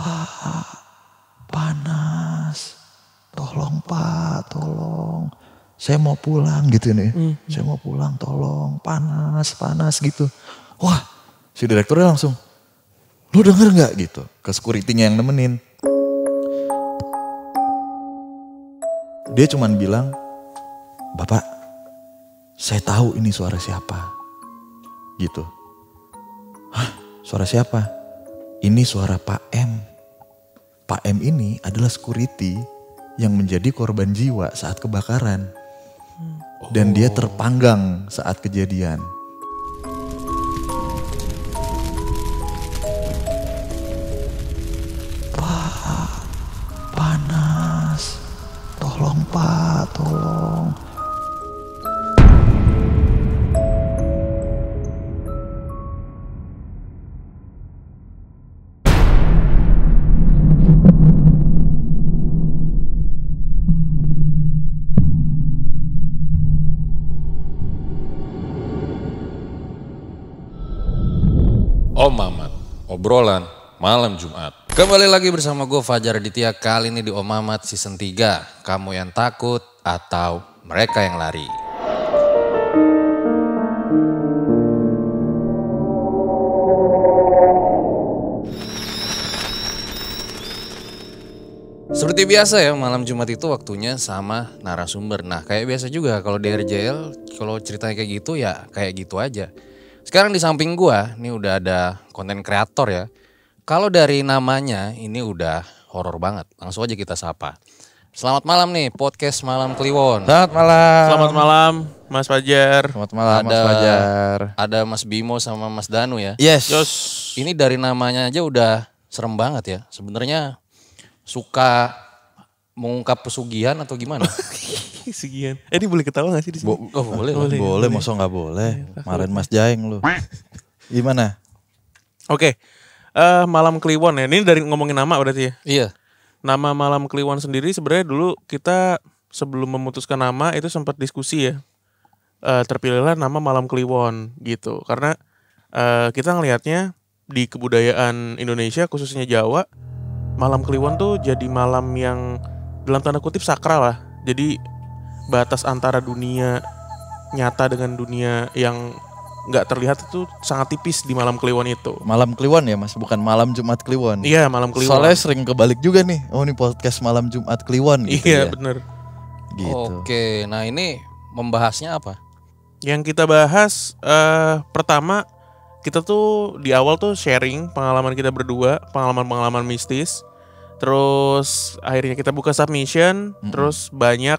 Pak, panas. Tolong Pak, tolong. Saya mau pulang gitu nih. Saya mau pulang, tolong. Panas gitu. Wah, si direkturnya langsung, lu denger gak gitu? Ke security-nya yang nemenin. Dia cuman bilang, Bapak, saya tahu ini suara siapa. Gitu. Hah, suara siapa? Ini suara Pak M. Pak M ini adalah security yang menjadi korban jiwa saat kebakaran. Dan dia terpanggang saat kejadian. Pak, panas. Tolong Pak, tolong. Om Mamat, obrolan malam Jumat. Kembali lagi bersama gue Fajar Aditya, kali ini di Om Mamat season 3. Kamu yang takut atau mereka yang lari? Seperti biasa ya, malam Jumat itu waktunya sama narasumber. Nah kayak biasa juga kalau di RJL, kalau ceritanya kayak gitu ya kayak gitu aja. Sekarang di samping gua, ini udah ada konten kreator ya. Kalau dari namanya ini udah horor banget. Langsung aja kita sapa. Selamat malam nih, podcast Malam Kliwon. Selamat malam. Selamat malam, Mas Fajar. Selamat malam Mas Fajar. Ada Mas Bimo sama Mas Danu ya. Yes. Ini dari namanya aja udah serem banget ya. Sebenarnya suka mengungkap pesugihan atau gimana? Segian. Ini boleh ketawa gak sih di sini? Boleh. Boleh, masa gak boleh. Kemarin Mas Jaeng lu. Gimana? Oke. Malam Kliwon ya. Ini dari ngomongin nama berarti ya. Iya. Nama Malam Kliwon sendiri sebenarnya dulu kita sebelum memutuskan nama itu sempat diskusi ya. Terpilihlah nama Malam Kliwon gitu. Karena kita ngelihatnya di kebudayaan Indonesia khususnya Jawa, Malam Kliwon tuh jadi malam yang dalam tanda kutip sakral lah. Jadi batas antara dunia nyata dengan dunia yang nggak terlihat itu sangat tipis di Malam Kliwon itu. Malam Kliwon ya Mas, bukan malam Jumat Kliwon. Iya, Malam Kliwon. Soalnya sering kebalik juga nih. Oh ini podcast malam Jumat Kliwon gitu Iya, ya. bener. Gitu. Oke, nah ini membahasnya apa? Yang kita bahas pertama kita tuh di awal tuh sharing pengalaman kita berdua, pengalaman-pengalaman mistis. Terus akhirnya kita buka submission, terus banyak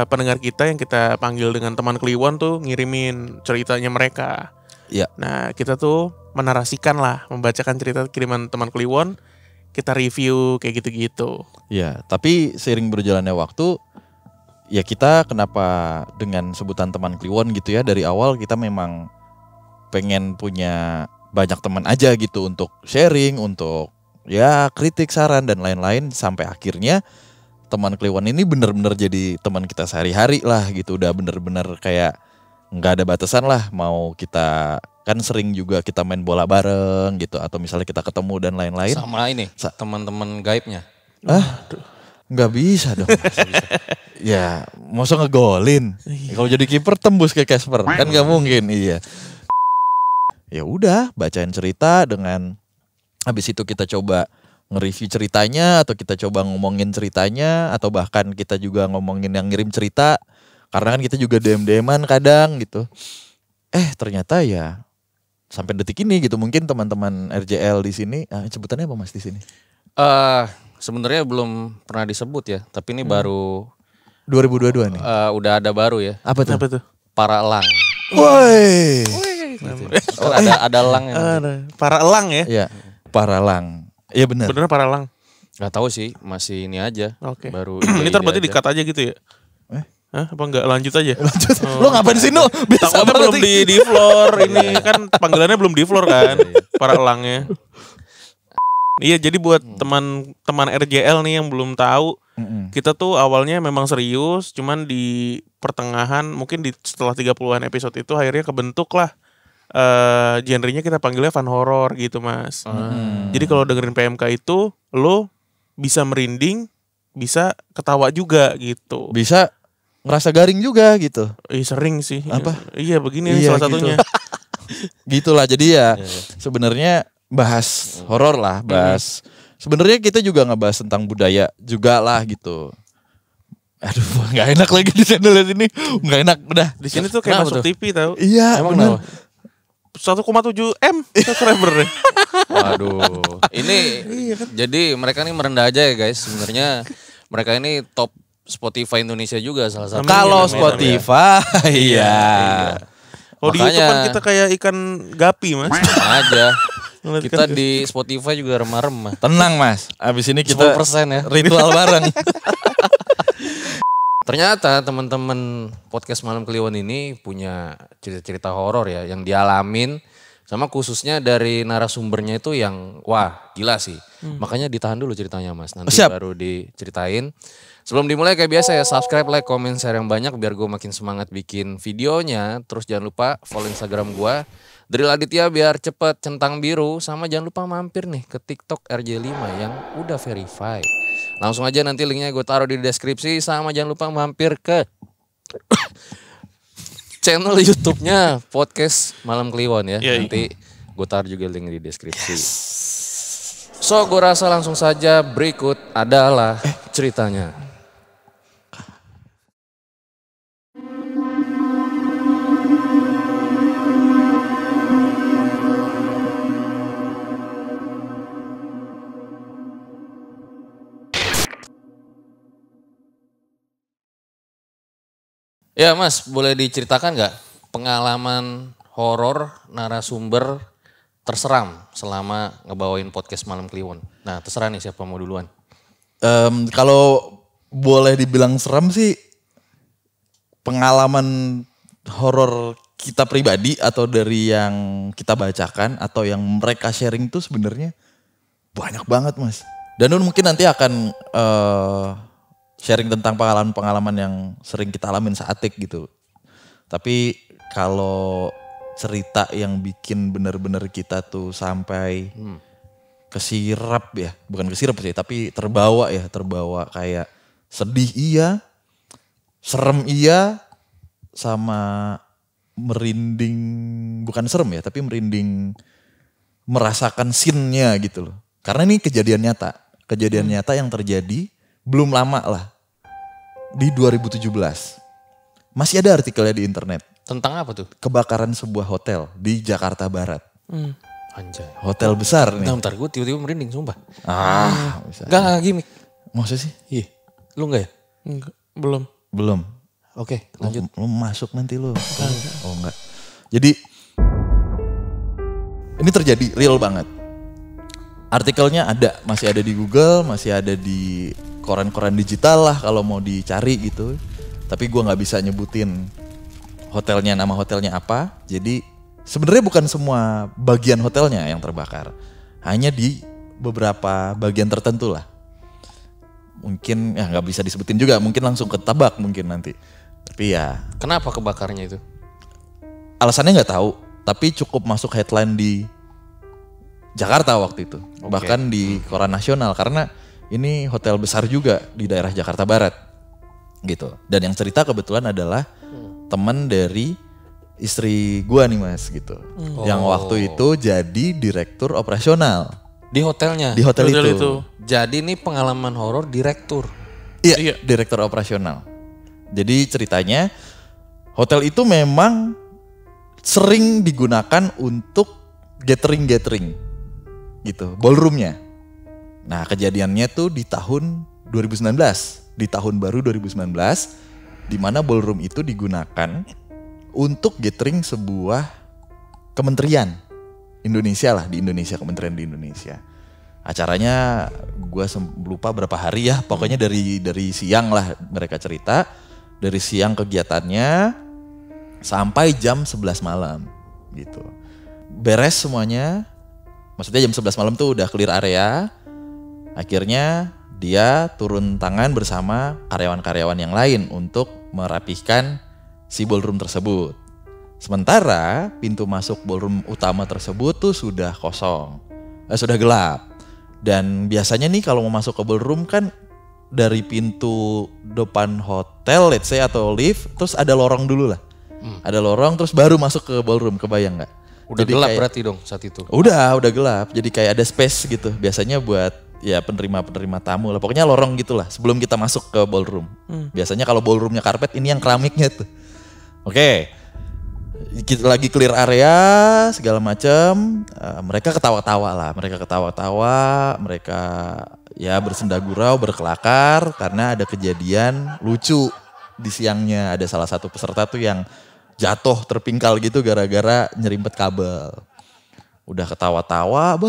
pendengar kita yang kita panggil dengan teman Kliwon tuh ngirimin ceritanya mereka. Iya. Nah kita tuh menarasikan lah, membacakan cerita kiriman teman Kliwon, kita review kayak gitu-gitu. Ya, tapi seiring berjalannya waktu, ya kita kenapa dengan sebutan teman Kliwon gitu ya, dari awal kita memang pengen punya banyak teman aja gitu untuk sharing, untuk ya kritik, saran dan lain-lain, sampai akhirnya teman Kliwon ini bener-bener jadi teman kita sehari-hari lah gitu. Udah bener-bener kayak nggak ada batasan lah, mau kita kan sering juga kita main bola bareng gitu, atau misalnya kita ketemu dan lain-lain. Sama ini teman-teman gaibnya. Nggak bisa dong. Ya masa ngegolin. Kalau jadi kiper tembus kayak Casper kan nggak mungkin. Iya. Ya udah, bacain cerita, dengan habis itu kita coba nge-review ceritanya, atau kita coba ngomongin ceritanya, atau bahkan kita juga ngomongin yang ngirim cerita. Karena kan kita juga DM-DM-an kadang gitu. Ternyata ya sampai detik ini gitu, mungkin teman-teman RJL di sini, sebutannya apa Mas di sini? Sebenarnya belum pernah disebut ya, tapi ini baru 2022 nih. udah ada baru ya. Apa tuh? Apa tuh? Para elang. Woi. Gitu. Ada elang ya. Para elang ya? Iya, Paralang. Iya benar. Bener para elang. Gak tahu sih, masih ini aja. Oke. Baru Ini ide berarti aja. di-cut aja gitu ya? Hah? Apa enggak lanjut aja? Lanjut. Lo ngapain sih Nu? Biasa Takutnya belum banget. di floor ini kan panggilannya belum di floor kan para elangnya. Iya, jadi buat teman-teman RJL nih yang belum tahu, kita tuh awalnya memang serius, cuman di pertengahan mungkin setelah 30-an episode itu akhirnya kebentuk lah genrenya kita panggilnya fun horror gitu Mas. Jadi kalau dengerin PMK itu lo bisa merinding, bisa ketawa juga gitu. Bisa ngerasa garing juga gitu. Sering sih. Apa? Iya begini Iya, salah gitu. satunya. Gitulah, jadi ya sebenarnya bahas horor lah, bahas sebenarnya kita juga ngebahas tentang budaya juga lah gitu. Aduh, nggak enak lagi di channel ini, nggak enak udah. Di sini tuh kayak Kenapa masuk tuh? TV tahu. Iya, Emang benar. 1,7 M subscriber deh. Waduh. Ini jadi mereka nih merendah aja ya guys. Sebenarnya mereka ini top Spotify Indonesia juga salah satu. Kalau Amin, Spotify, iya. Kalau di Makanya- YouTube kan kita kayak ikan gapi Mas. Sama aja. Ngeliat Kita kan. di Spotify juga remah-remah. Tenang Mas, abis ini kita 10% ya. ritual bareng. Ternyata teman-teman podcast Malam Kliwon ini punya cerita-cerita horor ya yang dialamin, sama khususnya dari narasumbernya itu yang wah gila sih. Makanya ditahan dulu ceritanya Mas, nanti Siap. baru diceritain. Sebelum dimulai kayak biasa ya, subscribe, like, comment, share yang banyak biar gue makin semangat bikin videonya. Terus jangan lupa follow Instagram gue Drill Aditya biar cepet centang biru. Sama jangan lupa mampir nih ke TikTok RJ5 yang udah verify. Langsung aja nanti linknya gue taruh di deskripsi. Sama jangan lupa mampir ke channel YouTube-nya podcast Malam Kliwon ya. Iya. Nanti gue taruh juga link di deskripsi. So gue rasa langsung saja berikut adalah ceritanya. Ya Mas, boleh diceritakan nggak pengalaman horor narasumber terseram selama ngebawain podcast Malam Kliwon? Nah terserah nih siapa mau duluan. Kalau boleh dibilang serem sih, pengalaman horor kita pribadi atau dari yang kita bacakan atau yang mereka sharing tuh sebenarnya banyak banget Mas. Dan mungkin nanti akan sharing tentang pengalaman-pengalaman yang sering kita alamin saat gitu. Tapi kalau cerita yang bikin bener-bener kita tuh sampai kesirap ya, bukan kesirap sih, tapi terbawa kayak sedih iya, serem iya, sama merinding, bukan serem ya, tapi merinding merasakan scene-nya gitu loh. Karena ini kejadian nyata yang terjadi belum lama lah, di 2017. Masih ada artikelnya di internet, Tentang apa tuh? kebakaran sebuah hotel di Jakarta Barat. Anjay. Hotel besar nih. Bentar gue tiba-tiba merinding sumpah. Bisa. Enggak gimmick. Maksudnya sih? Iya. Lu enggak ya? Enggak, belum. Belum. Oke lanjut. Lu masuk nanti lu. Oh enggak. Jadi ini terjadi real banget. Artikelnya masih ada di Google, masih ada di koran-koran digital lah kalau mau dicari gitu. Tapi gua nggak bisa nyebutin hotelnya, nama hotelnya apa. Jadi sebenarnya bukan semua bagian hotelnya yang terbakar. Hanya di beberapa bagian tertentu lah. Mungkin ya nggak bisa disebutin juga, mungkin langsung ketabak mungkin nanti. Tapi ya Kenapa kebakarnya itu? alasannya nggak tahu, tapi cukup masuk headline di Jakarta waktu itu. Bahkan di koran nasional karena ini hotel besar juga di daerah Jakarta Barat. Gitu. Dan yang cerita kebetulan adalah teman dari istri gua nih Mas gitu. Yang waktu itu jadi direktur operasional Di hotelnya. di hotel, Hotel itu. itu. Jadi ini pengalaman horor direktur. Iya, direktur operasional. Jadi ceritanya hotel itu memang sering digunakan untuk gathering gitu, ballroomnya. Nah kejadiannya tuh di tahun 2019, di tahun baru 2019, di mana ballroom itu digunakan untuk gathering sebuah kementerian Indonesia lah, di Indonesia, kementerian di Indonesia. Acaranya gue lupa berapa hari ya, pokoknya dari siang lah mereka cerita, dari siang kegiatannya sampai jam 11 malam gitu. Beres semuanya, maksudnya jam 11 malam tuh udah clear area. Akhirnya dia turun tangan bersama karyawan-karyawan yang lain untuk merapihkan si ballroom tersebut. Sementara pintu masuk ballroom utama tersebut tuh sudah kosong, sudah gelap. Dan biasanya nih kalau mau masuk ke ballroom kan dari pintu depan hotel, let's say atau lift, terus ada lorong dulu lah. Ada lorong terus baru masuk ke ballroom, kebayang nggak? Udah Jadi gelap kayak, berarti dong saat itu. Udah gelap. Jadi kayak ada space gitu. Biasanya buat ya penerima tamu lah. Pokoknya lorong gitulah sebelum kita masuk ke ballroom. Biasanya kalau ballroomnya karpet, ini yang keramiknya tuh. Oke. Kita lagi clear area segala macam. Mereka ketawa-tawa, mereka ya bersenda gurau, berkelakar karena ada kejadian lucu di siangnya. Ada salah satu peserta tuh yang jatuh terpingkal gitu gara-gara nyerimpet kabel. Udah ketawa-tawa,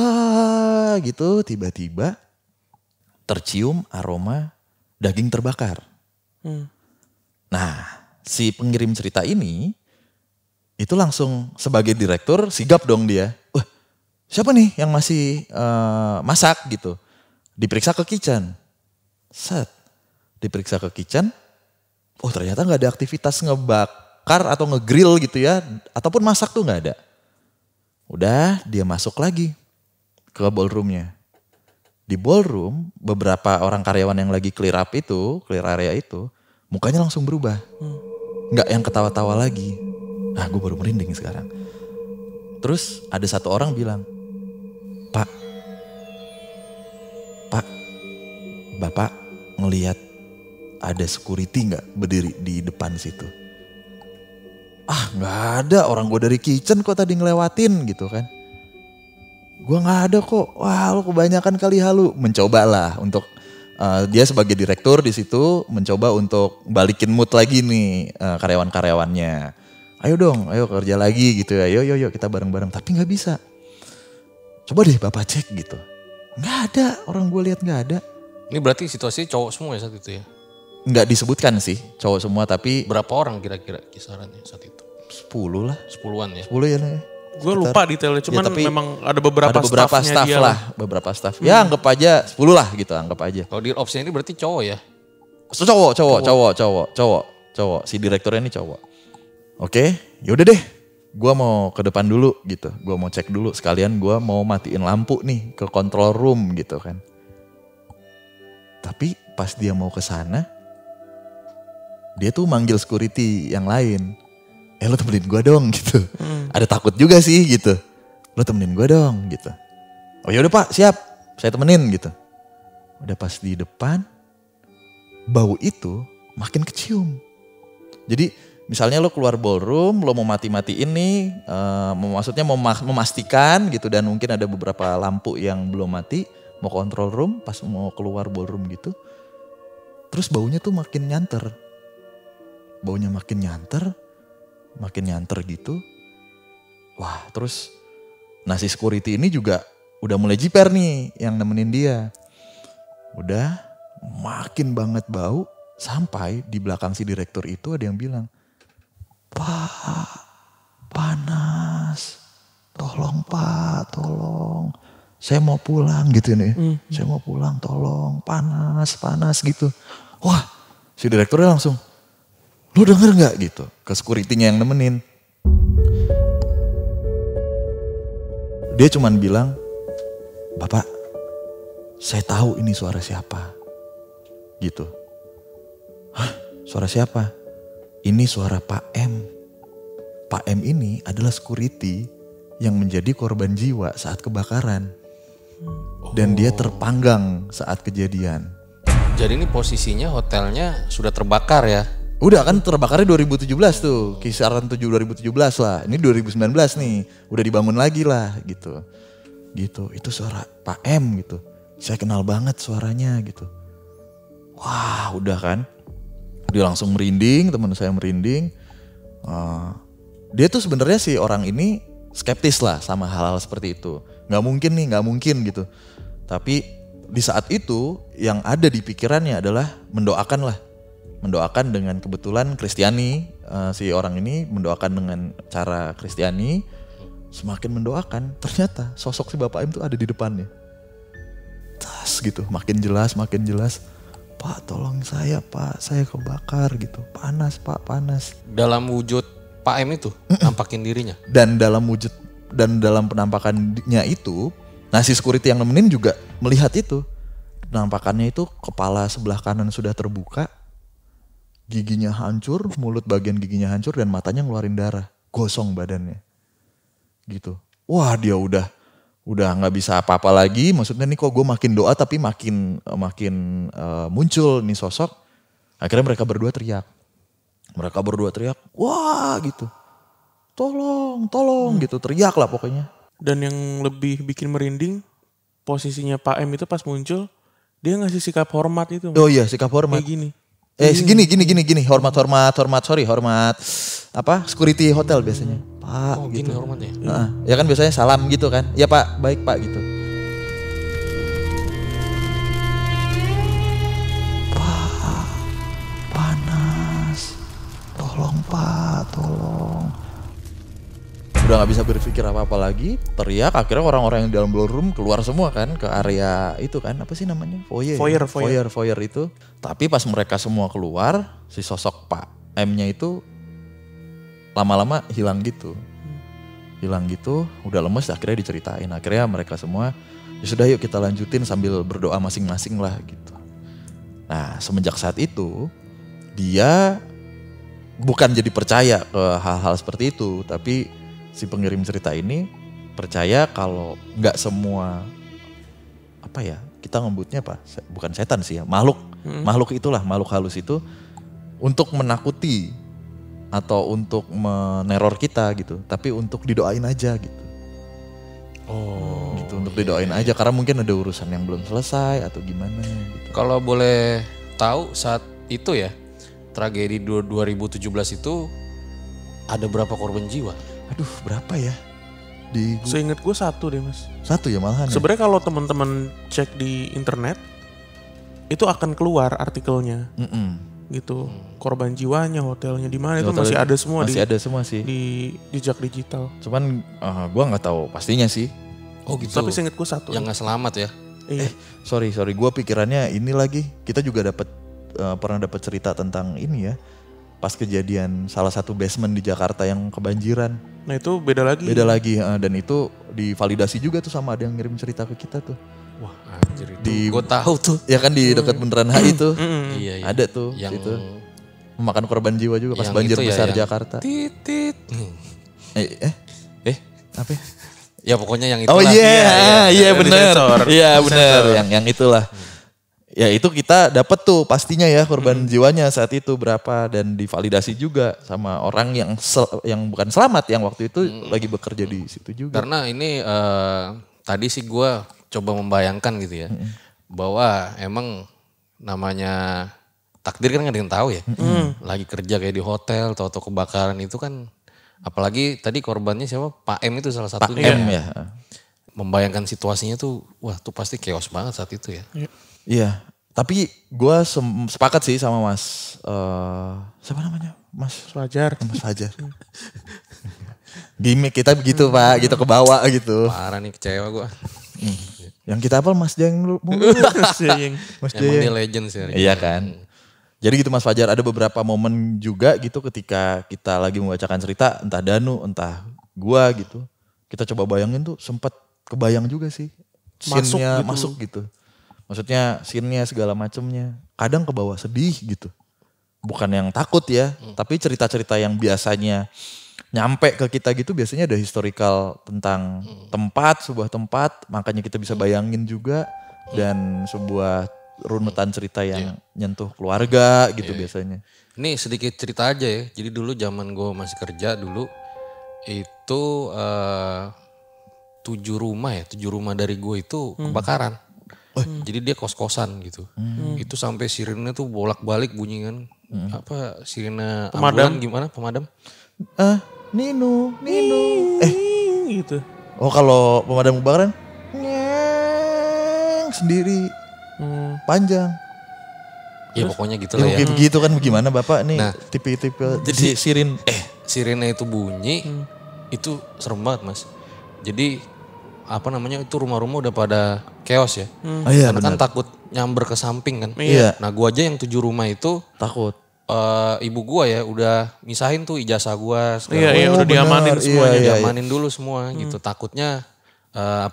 gitu tiba-tiba tercium aroma daging terbakar. Nah, si pengirim cerita ini itu langsung sebagai direktur sigap dong dia. Wah, siapa nih yang masih masak gitu. Diperiksa ke kitchen. Diperiksa ke kitchen. Oh, ternyata nggak ada aktivitas ngebakar atau ngegrill gitu ya. Ataupun masak tuh nggak ada. Udah dia masuk lagi ke ballroomnya. Di ballroom beberapa orang karyawan yang lagi clear area itu, mukanya langsung berubah. Nggak yang ketawa-tawa lagi. Nah, gue baru merinding sekarang. Terus ada satu orang bilang, Pak, Bapak ngelihat ada security nggak berdiri di depan situ? Ah, nggak ada, orang gue dari kitchen kok tadi ngelewatin gitu kan. Gue nggak ada kok. Wah, lu kebanyakan kali halu. Mencoba lah untuk dia sebagai direktur di situ mencoba untuk balikin mood lagi nih karyawan-karyawannya. Ayo dong, ayo kerja lagi gitu ya. Yuk kita bareng-bareng. Tapi nggak bisa. Coba deh Bapak cek gitu. Nggak ada, orang gue lihat nggak ada. Ini berarti situasi cowok semua ya saat itu ya? Nggak disebutkan sih cowok semua, tapi Berapa orang kira-kira kisarannya saat itu? 10 lah. 10-an ya? 10 ya nih. Gue lupa detailnya, cuman tapi memang ada beberapa staffnya staff dia lah. Beberapa staff. Ya anggap aja 10 lah gitu, anggap aja. Kalau di opsi ini berarti cowok ya? Cowok. Si direkturnya ini cowok. Oke, yaudah deh. Gua mau ke depan dulu gitu. Gua mau cek dulu sekalian gua mau matiin lampu nih ke control room gitu kan. Tapi pas dia mau ke sana, dia tuh manggil security yang lain. Lo temenin gua dong gitu. Ada takut juga sih gitu. Lo temenin gua dong gitu. Oh yaudah Pak, siap. Saya temenin gitu. Udah pas di depan, bau itu makin kecium. Jadi misalnya lo keluar ballroom, lo mau mati-matiin nih, maksudnya mau memastikan gitu, dan mungkin ada beberapa lampu yang belum mati, mau control room, pas mau keluar ballroom gitu, terus baunya tuh makin nyanter. Baunya makin nyanter gitu. Wah, terus si security ini juga udah mulai jiper nih yang nemenin dia. Udah makin banget bau, sampai di belakang si direktur itu ada yang bilang, Pak, panas, tolong Pak, tolong. Saya mau pulang gitu nih, saya mau pulang tolong, panas gitu. Wah, si direkturnya langsung, lu denger gak gitu ke security-nya yang nemenin. Dia cuman bilang, Bapak, saya tahu ini suara siapa. Gitu. Hah, suara siapa? Ini suara Pak M. Pak M ini adalah security yang menjadi korban jiwa saat kebakaran. Dan dia terpanggang saat kejadian. Jadi ini posisinya hotelnya sudah terbakar ya? Udah kan terbakarnya 2017 tuh, kisaran 2017 lah. Ini 2019 nih, udah dibangun lagi lah gitu. Gitu, itu suara Pak M gitu. Saya kenal banget suaranya gitu. Wah, udah kan. Dia langsung merinding, teman saya merinding. Dia tuh sebenarnya si orang ini skeptis lah sama hal-hal seperti itu. Nggak mungkin gitu. Tapi di saat itu yang ada di pikirannya adalah mendoakan dengan kebetulan Kristiani, si orang ini mendoakan dengan cara Kristiani. Semakin mendoakan, ternyata sosok si Bapak M tuh ada di depannya. Tas gitu, makin jelas. Pak, tolong saya Pak, saya kebakar gitu. Panas Pak, panas. Dalam wujud Pak M itu nampakin dirinya. Dan dalam penampakannya itu, nah si security yang nemenin juga melihat itu. Penampakannya itu kepala sebelah kanan sudah terbuka, giginya hancur, mulut bagian giginya hancur dan matanya ngeluarin darah, gosong badannya. Gitu. Wah, dia udah nggak bisa apa-apa lagi. Maksudnya nih kok gue makin doa tapi makin muncul nih sosok. Akhirnya mereka berdua teriak. Wah gitu. Tolong gitu. Teriak lah pokoknya. Dan yang lebih bikin merinding, posisinya Pak M itu pas muncul, dia ngasih sikap hormat itu. Oh iya, sikap hormat. Kayak gini. Gini. Hormat. Apa? Security hotel biasanya. Pak Oh gitu. gini hormatnya. Ya kan biasanya salam gitu kan. Ya Pak, baik Pak gitu. Pak, panas. Tolong Pak, tolong. Udah gak bisa berpikir apa-apa lagi, teriak. Akhirnya orang-orang yang di dalam ballroom keluar semua kan ke area itu kan, apa sih namanya? Foyer itu. Tapi pas mereka semua keluar, si sosok Pak M-nya itu lama-lama hilang gitu, udah lemes. Akhirnya diceritain, akhirnya mereka semua ya sudah yuk kita lanjutin sambil berdoa masing-masing lah gitu. Nah semenjak saat itu dia bukan jadi percaya ke hal-hal seperti itu, tapi si pengirim cerita ini percaya kalau nggak semua apa ya, kita ngebutnya apa, bukan setan sih ya, makhluk itulah, makhluk halus itu untuk menakuti atau untuk meneror kita gitu, tapi untuk didoain aja gitu. Oh. Gitu, untuk didoain aja karena mungkin ada urusan yang belum selesai atau gimana gitu. Kalau boleh tahu saat itu ya, tragedi 2017 itu ada berapa korban jiwa? Aduh, berapa ya? Seingat gue 1 deh Mas. 1 ya malahan. Sebenarnya kalau teman-teman cek di internet, itu akan keluar artikelnya. Gitu, korban jiwanya, hotelnya di mana itu masih ada semua. Masih ada semua sih di jejak digital. Cuman gua nggak tahu pastinya sih. Oh gitu. Tapi seinget gue 1. Yang nggak selamat ya? Iya. Sorry, gua pikirannya ini lagi. Kita juga pernah dapat cerita tentang ini ya. Pas kejadian salah satu basement di Jakarta yang kebanjiran. Nah itu beda lagi. Dan itu divalidasi juga tuh sama ada yang ngirim cerita ke kita tuh. Wah anjir itu gue tahu tuh. Ya kan di dekat Bundaran HI tuh. Iya. Ada tuh Yang situ. Memakan korban jiwa juga pas banjir itu ya, besar yang Jakarta. Titit. Apa ya? Ya pokoknya yang itu. Oh iya benar. Disensor. Iya benar, yang itulah. Ya itu kita dapat tuh pastinya ya korban jiwanya saat itu berapa, dan divalidasi juga sama orang yang bukan selamat yang waktu itu lagi bekerja di situ juga. Karena ini tadi sih gue coba membayangkan gitu ya, bahwa emang namanya takdir kan gak ada yang tahu ya. Lagi kerja kayak di hotel, tahu-tahu kebakaran itu kan, apalagi tadi korbannya siapa? Pak M itu salah Pak satunya. M ya. Membayangkan situasinya tuh, wah tuh pasti chaos banget saat itu ya. Iya, tapi gue sepakat sih sama Mas, siapa namanya? Mas Fajar. Gimik kita begitu Pak, gitu ke bawah gitu. Parah nih, kecewa gue. Yang kita hafal Mas Jeng dulu. Mas Emang Jeng. dia legend sih. Iya kan. Jadi gitu Mas Fajar, ada beberapa momen juga gitu ketika kita lagi membacakan cerita, entah Danu, entah gua gitu. Kita coba bayangin tuh sempat kebayang juga sih. Scene-nya masuk gitu. Maksudnya scene-nya segala macemnya. Kadang ke bawah sedih gitu. Bukan yang takut ya, tapi cerita-cerita yang biasanya nyampe ke kita gitu biasanya ada historical tentang sebuah tempat, makanya kita bisa bayangin juga, dan sebuah runutan cerita yang nyentuh keluarga gitu biasanya. Ini sedikit cerita aja ya. Jadi dulu zaman gue masih kerja dulu itu 7 rumah dari gue itu kebakaran. Jadi dia kos-kosan gitu. Itu sampai sirine tuh bolak-balik bunyi kan. Apa sirine ambulan gimana pemadam? Nino. Gitu. Oh kalau pemadam kebakaran sendiri panjang. Ya pokoknya gitu Ya lah ya. kayak begitu kan, bagaimana Bapak nih Nah, tipe-tipe jadi- sirin. Sirine itu bunyi, itu serem banget mas. Jadi apa namanya itu rumah-rumah udah pada chaos ya. Oh iya Karena kan benar. takut nyamber ke samping kan. Iya. Nah gua aja yang 7 rumah itu Takut. ibu gua ya udah misahin tuh ijazah gua segala Iya, Oh, udah diamanin benar. semuanya. Iya. diamanin dulu semua gitu. Takutnya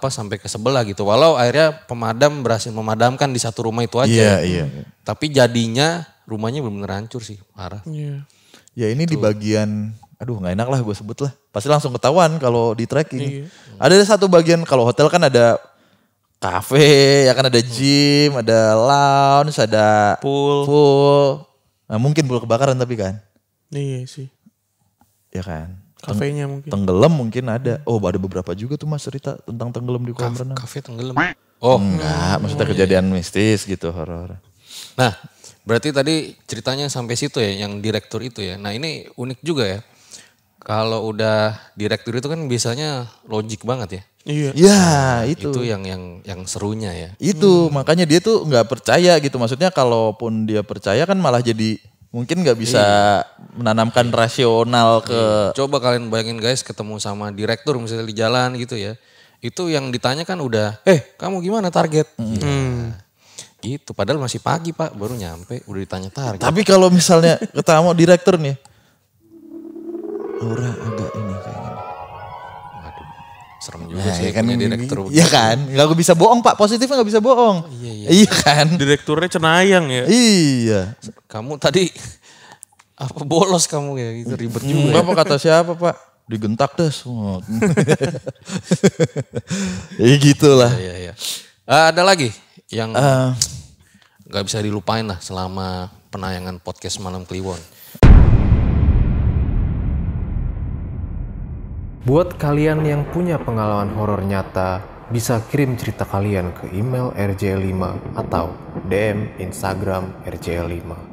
sampai ke sebelah gitu. Walau akhirnya pemadam berhasil memadamkan di satu rumah itu aja. Iya. Tapi jadinya rumahnya benar-benar hancur sih, parah. Iya. Ya ini di bagian, aduh nggak enak lah gue sebut lah. Pasti langsung ketahuan kalau di tracking. Ada satu bagian kalau hotel kan ada kafe, ya kan ada gym, ada lounge, ada Pool. Nah mungkin pool kebakaran tapi kan, Iya sih. ya kan. Kafenya mungkin. Tenggelam mungkin ada. Oh ada beberapa juga tuh mas cerita tentang tenggelam di kolam renang. Kafe tenggelam. Oh, Enggak, maksudnya kejadian mistis gitu horor. nah berarti tadi ceritanya sampai situ ya, yang direktur itu ya. Nah ini unik juga ya. Kalau udah direktur itu kan biasanya logik banget ya. Iya. Ya itu. Itu yang serunya ya. Itu makanya dia tuh nggak percaya gitu. Maksudnya kalaupun dia percaya kan malah jadi mungkin nggak bisa menanamkan rasional ke. Coba kalian bayangin guys ketemu sama direktur misalnya di jalan gitu ya. Itu yang ditanya kan udah, kamu gimana target? Gitu, padahal masih pagi pak, baru nyampe udah ditanya target. Tapi kalau misalnya ketemu direktur nih, aura agak ini kayaknya. Waduh, serem juga Nah, sih ya kan, punya direktur. iya kan, nggak bisa bohong pak, positifnya nggak bisa bohong. Iya kan, Direkturnya cenayang ya. iya. Kamu tadi apa bolos kamu ya, gitu ribet juga. Bapak kata siapa pak? Digentak deh semua. Ya gitulah. Iya. Ada lagi yang nggak bisa dilupain lah selama penayangan podcast Malam Kliwon. Buat kalian yang punya pengalaman horor nyata, bisa kirim cerita kalian ke email rjl5 atau DM Instagram rjl5.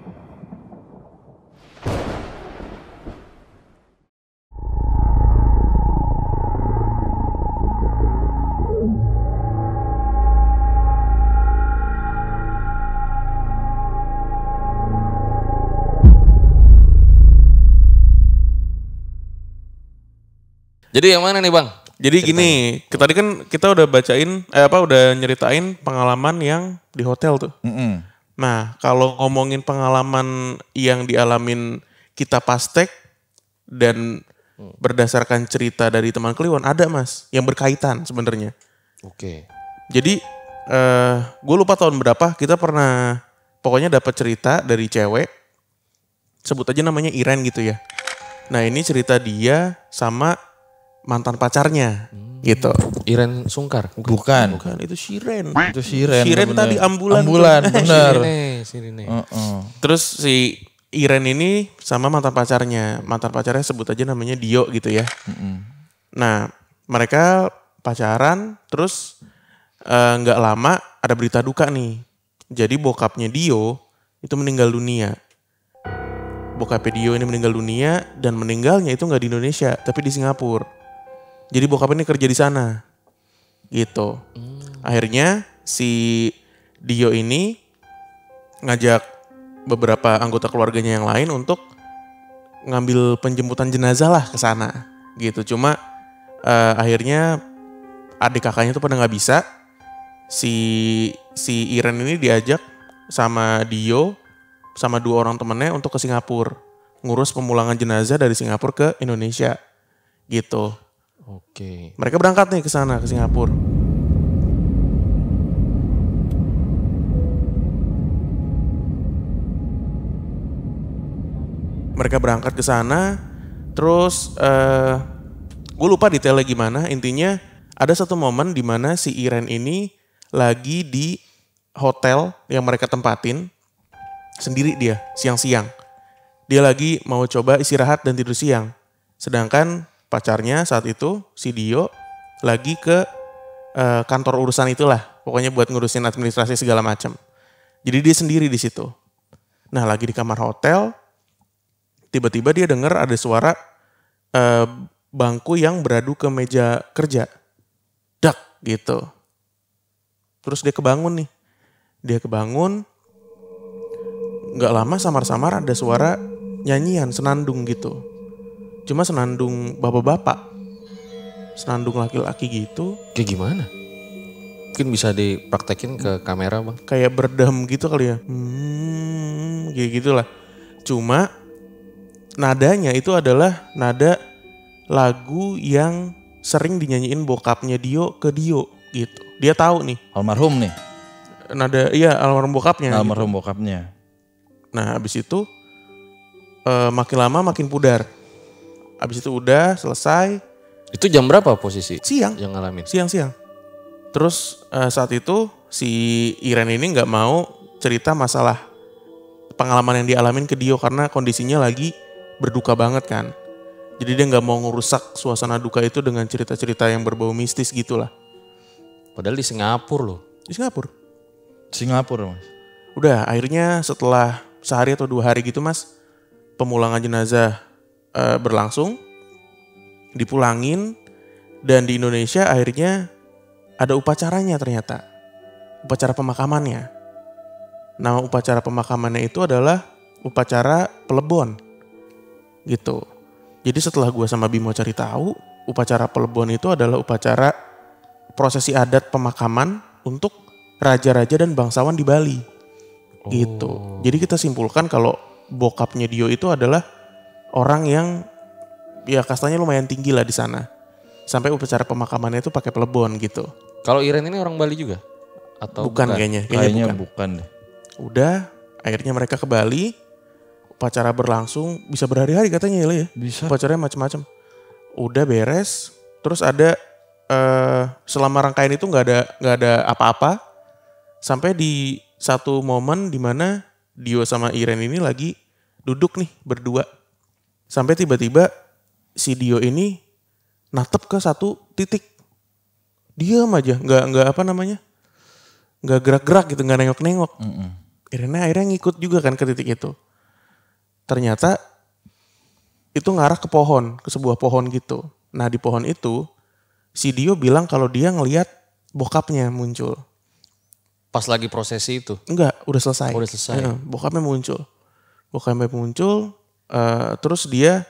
Jadi yang mana nih bang? Jadi gini, tadi kan kita udah bacain, udah nyeritain pengalaman yang di hotel tuh. Nah, kalau ngomongin pengalaman yang dialamin kita pastek dan berdasarkan cerita dari teman Kliwon, ada mas, yang berkaitan sebenarnya. Oke. Jadi, gue lupa tahun berapa kita pernah, pokoknya dapat cerita dari cewek, sebut aja namanya Iren gitu ya. Nah ini cerita dia sama mantan pacarnya gitu. Iren Sungkar. Bukan. Bukan, itu Shiren. Itu Shiren. Shiren bener. tadi ambulan. Ambulan, bener. Sirine. Terus si Iren ini sama mantan pacarnya. Mantan pacarnya sebut aja namanya Dio gitu ya. Nah mereka pacaran terus nggak lama ada berita duka nih. Jadi bokapnya Dio itu meninggal dunia. Bokapnya Dio ini meninggal dunia dan meninggalnya itu nggak di Indonesia tapi di Singapura. Jadi bokapnya ini kerja di sana. Gitu. Akhirnya si Dio ini ngajak beberapa anggota keluarganya yang lain untuk ngambil penjemputan jenazah lah ke sana. Gitu. Cuma akhirnya adik kakaknya tuh pada nggak bisa. Si Iren ini diajak sama Dio sama 2 orang temennya untuk ke Singapura. Ngurus pemulangan jenazah dari Singapura ke Indonesia. Gitu. Oke. Mereka berangkat nih ke sana, ke Singapura. Mereka berangkat ke sana, terus gue lupa detailnya gimana. Intinya ada satu momen di mana si Iren ini lagi di hotel yang mereka tempatin, sendiri dia, siang-siang. Dia lagi mau coba istirahat dan tidur siang. Sedangkan pacarnya saat itu, si Dio, lagi ke kantor urusan itulah. Pokoknya buat ngurusin administrasi segala macam. Jadi dia sendiri di situ. Nah lagi di kamar hotel, tiba-tiba dia dengar ada suara bangku yang beradu ke meja kerja. Dak gitu. Terus dia kebangun nih. Dia kebangun, gak lama samar-samar ada suara nyanyian, senandung gitu. Cuma senandung bapak-bapak. Senandung laki-laki gitu. Kayak gimana? Mungkin bisa dipraktekin ke kamera bang. Kayak berdam gitu kali ya. Kayak gitulah. Cuma nadanya itu adalah nada lagu yang sering dinyanyiin bokapnya Dio ke Dio gitu. Dia tahu nih Almarhum nih. nada, iya almarhum bokapnya. Almarhum bokapnya. Nah habis itu makin lama makin pudar. Habis itu udah selesai. Itu jam berapa posisi Siang. yang ngalamin? Siang. Terus saat itu si Iren ini nggak mau cerita masalah pengalaman yang dialamin ke Dio karena kondisinya lagi berduka banget kan. Jadi dia nggak mau ngerusak suasana duka itu dengan cerita-cerita yang berbau mistis gitulah. Padahal di Singapura loh. Di Singapura. Singapura Mas. Udah akhirnya setelah sehari atau 2 hari gitu Mas, pemulangan jenazah berlangsung, dipulangin, dan di Indonesia akhirnya ada upacaranya ternyata. Upacara pemakamannya. Nama upacara pemakamannya itu adalah upacara pelebon. Gitu. Jadi setelah gue sama Bimo cari tahu, upacara pelebon itu adalah upacara prosesi adat pemakaman untuk raja-raja dan bangsawan di Bali. Gitu. Jadi kita simpulkan kalau bokapnya Dio itu adalah orang yang ya kastanya lumayan tinggi lah di sana. Sampai upacara pemakamannya itu pakai pelebon gitu. Kalau Iren ini orang Bali juga? Atau Bukan kayaknya. Kayaknya bukan. bukan deh. Udah, akhirnya mereka ke Bali. Upacara berlangsung bisa berhari-hari katanya ya. Bisa. Upacaranya macam-macam. Udah beres. Terus ada selama rangkaian itu nggak ada apa-apa. Sampai di satu momen di mana Dio sama Iren ini lagi duduk nih berdua. Sampai tiba-tiba si Dio ini natep ke satu titik. Diam aja, nggak apa namanya, nggak gerak-gerak gitu, nggak nengok-nengok. Irennya akhirnya ngikut juga kan ke titik itu. Ternyata itu ngarah ke pohon, ke sebuah pohon gitu. Nah di pohon itu si Dio bilang kalau dia ngelihat bokapnya muncul. pas lagi prosesi itu? Enggak, udah selesai. Oh, udah selesai. Bokapnya muncul. Terus dia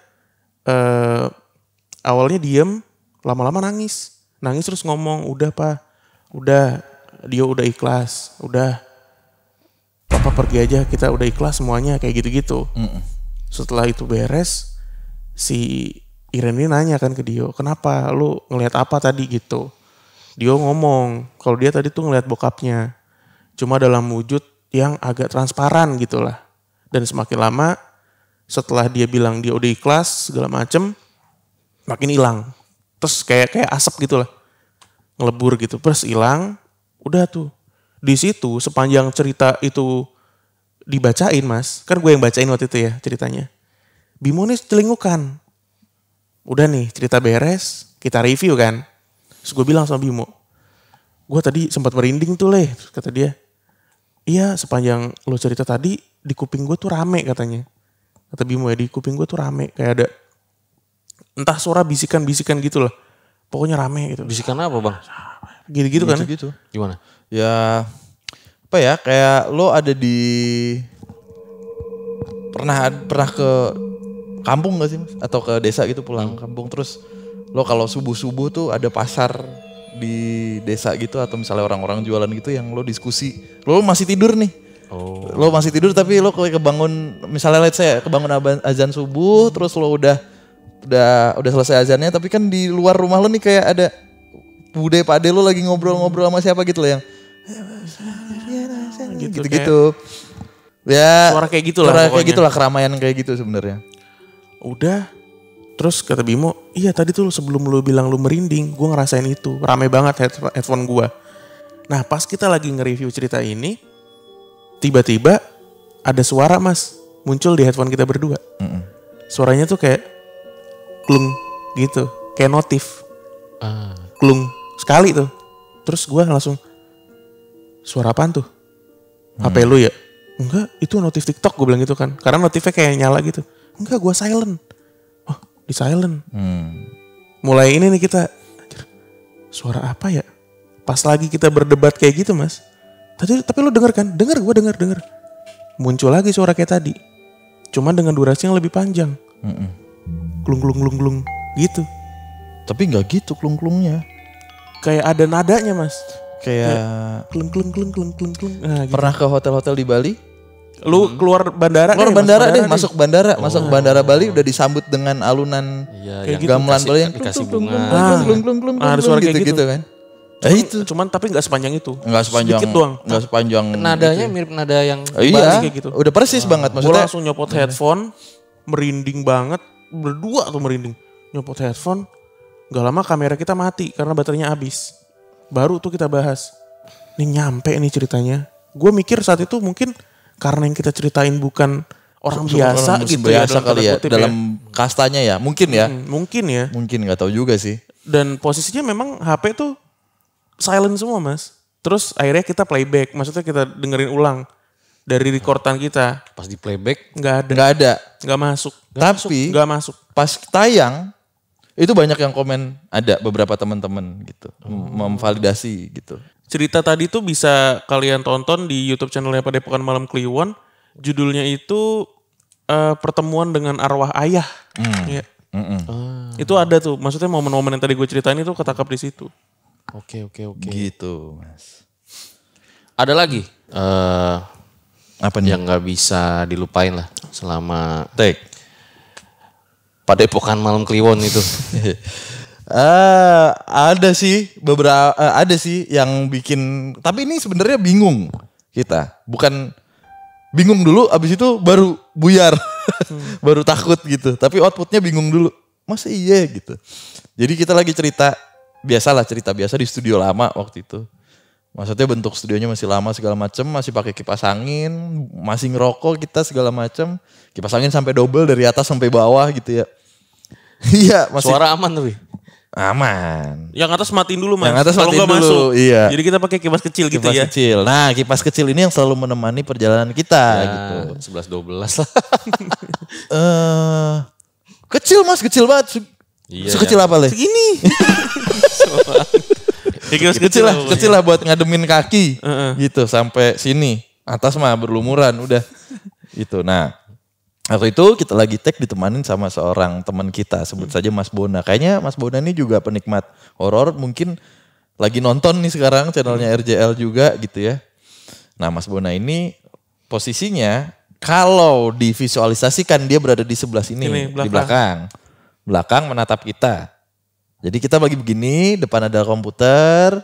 awalnya diem, lama-lama nangis. Nangis terus ngomong, udah Pak, udah, dia udah ikhlas, udah. Papa pergi aja, kita udah ikhlas semuanya, kayak gitu-gitu. Setelah itu beres, si Iren ini nanya kan ke Dio, kenapa lu ngelihat apa tadi gitu. Dio ngomong, kalau dia tadi tuh ngelihat bokapnya. Cuma dalam wujud yang agak transparan gitu lah. Dan semakin lama, setelah dia bilang dia udah ikhlas, segala macem, makin hilang. Terus kayak asap gitu lah. Ngelebur gitu, terus hilang, udah tuh. Di situ sepanjang cerita itu dibacain Mas, kan gue yang bacain waktu itu ya ceritanya. Bimo nih celingukan. Udah nih cerita beres, kita review kan. Terus gue bilang sama Bimo, gue tadi sempat merinding tuh Leh, kata dia. Iya sepanjang lo cerita tadi di kuping gue tuh rame katanya. Kata Bimo ya, di kuping gue tuh rame, kayak ada entah suara bisikan-bisikan gitu lah. Pokoknya rame gitu. Bisikan apa bang? Gitu-gitu kan. Gitu. Gimana? Ya apa ya, kayak lo ada di pernah ke kampung gak sih Mas? Atau ke desa gitu pulang kampung, terus lo kalau subuh-subuh tuh ada pasar di desa gitu, atau misalnya orang-orang jualan gitu yang lo diskusi. Lo masih tidur nih. Lo masih tidur tapi lo kayak kebangun, misalnya let's say kebangun azan subuh, terus lo udah selesai azannya, tapi kan di luar rumah lo nih kayak ada bude pade lo lagi ngobrol-ngobrol sama siapa gitu loh yang gitu-gitu. Ya, Suara kayak gitulah suara pokoknya. kayak gitulah, keramaian kayak gitu sebenarnya. Udah. Terus kata Bimo, iya tadi tuh sebelum lu bilang lu merinding, gue ngerasain itu. Rame banget headphone gue. Nah pas kita lagi nge-review cerita ini, tiba-tiba ada suara Mas muncul di headphone kita berdua. Suaranya tuh kayak klung gitu, kayak notif. Klung sekali tuh. Terus gue langsung, suara apaan tuh? HP lu ya? Enggak, itu notif TikTok, gue bilang gitu kan. Karena notifnya kayak nyala gitu. Enggak, gue silent. Oh, di silent. Mulai ini nih kita, suara apa ya? Pas lagi kita berdebat kayak gitu Mas. Tapi lu denger kan? Denger, gue denger. Muncul lagi suara kayak tadi. Cuman dengan durasi yang lebih panjang. Klung gitu. Tapi nggak gitu klung-klungnya. Kayak ada nadanya Mas. Kayak Klung. Nah, gitu. pernah ke hotel-hotel di Bali Lu keluar bandara masuk bandara Bali udah disambut dengan alunan Iya, gamelan Bali yang dikasih bunga. Ada suara kayak gitu. kan. Itu Cuman tapi nggak sepanjang itu. enggak sepanjang Sedikit doang. enggak sepanjang Nadanya mirip nada yang iya, kayak gitu. udah persis banget Gue maksudnya. langsung nyopot headphone, merinding banget, berdua tuh merinding. Nyopot headphone, gak lama kamera kita mati karena baterainya habis. Baru tuh kita bahas, nih nyampe nih ceritanya. Gue mikir saat itu mungkin karena yang kita ceritain bukan orang biasa gitu biasa dalam kali tanda ya kutip dalam kastanya ya, mungkin ya. Mungkin ya. Mungkin nggak tahu juga sih. Dan posisinya memang HP tuh silent semua mas. Terus akhirnya kita playback, maksudnya kita dengerin ulang dari rekordan kita. pas di playback. Nggak ada, Nggak masuk. Tapi nggak masuk. pas tayang itu banyak yang komen, ada beberapa teman-teman gitu memvalidasi gitu. Cerita tadi tuh bisa kalian tonton di YouTube channelnya Padepokan Malam Kliwon. Judulnya itu Pertemuan dengan Arwah Ayah. Ya. Itu ada tuh, maksudnya momen-momen yang tadi gue ceritain itu ketangkap di situ. Oke. Gitu mas. Ada lagi Apa nih? yang nggak bisa dilupain lah selama Take. Padepokan Malam Kliwon itu. Ada sih beberapa ada sih yang bikin, tapi ini sebenarnya bingung kita. Bukan bingung dulu abis itu baru buyar. Baru takut gitu. Tapi outputnya bingung dulu. Masa iya gitu. Jadi kita lagi cerita biasa di studio lama waktu itu. Maksudnya bentuk studionya masih lama segala macem, masih pakai kipas angin, masih ngerokok kita segala macem. Kipas angin sampai double dari atas sampai bawah gitu ya. Iya, masih Suara aman tapi. aman. Yang atas matiin dulu mas. Yang atas Kalau matiin nggak dulu, masuk. iya. Jadi kita pakai kipas kecil gitu Kipas ya. kecil. Nah, kipas kecil ini yang selalu menemani perjalanan kita gitu. 11-12 lah. Kecil mas, kecil banget. Iya, Sekecil apa Le? Segini. Ya, kipas Kecil lah buat ngademin kaki gitu sampai sini. Atas mah berlumuran udah. Gitu. Nah, waktu itu kita lagi take ditemanin sama seorang teman kita, sebut saja Mas Bona. Kayaknya Mas Bona ini juga penikmat horor, mungkin lagi nonton nih sekarang channelnya RJL juga gitu ya. Nah, Mas Bona ini posisinya kalau divisualisasikan dia berada di sebelah sini, Ini, di belakang. Belakang menatap kita. Jadi kita lagi begini, depan ada komputer,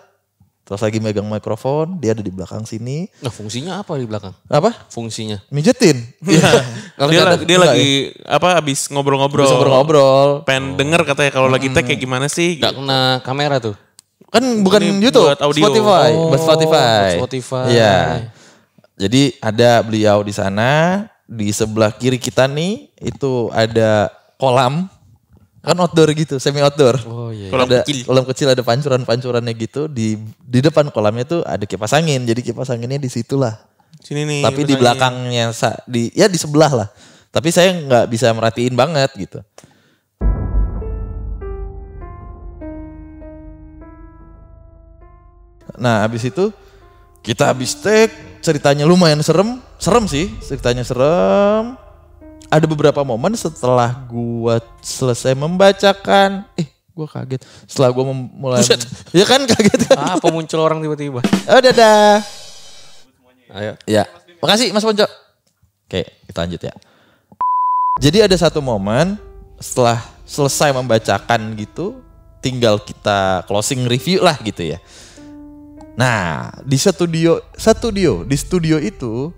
terus lagi megang mikrofon, dia ada di belakang sini. Nah fungsinya apa di belakang? Apa? Fungsinya? Mijetin. Iya. Dia lagi abis ngobrol-ngobrol. Bisa ngobrol. Pengen denger katanya kalau lagi tag kayak gimana sih. Gak kena kamera tuh? Kan bukan Ini YouTube, buat audio. Spotify. Buat Spotify. buat Spotify. Iya. Jadi ada beliau di sana, di sebelah kiri kita nih itu ada kolam. Kan outdoor gitu, semi outdoor. Oh iya. Kolam Ada kecil. kolam kecil, ada pancuran-pancurannya gitu. Di depan kolamnya tuh ada kipas angin. Jadi kipas anginnya di situ lah. Sini nih. Tapi di kipas angin. belakangnya di sebelah lah. Tapi saya nggak bisa merhatiin banget gitu. Nah, habis itu kita habis take, ceritanya lumayan serem sih, ceritanya serem. Ada beberapa momen setelah gua selesai membacakan, gua kaget. Setelah gua mulai, ya kan kaget kan. Apa muncul orang tiba-tiba? Oh, dadah. Ayo. Ya, makasih Mas Ponco. Oke, kita lanjut ya. Jadi ada satu momen setelah selesai membacakan gitu, tinggal kita closing review lah gitu ya. Nah, di studio itu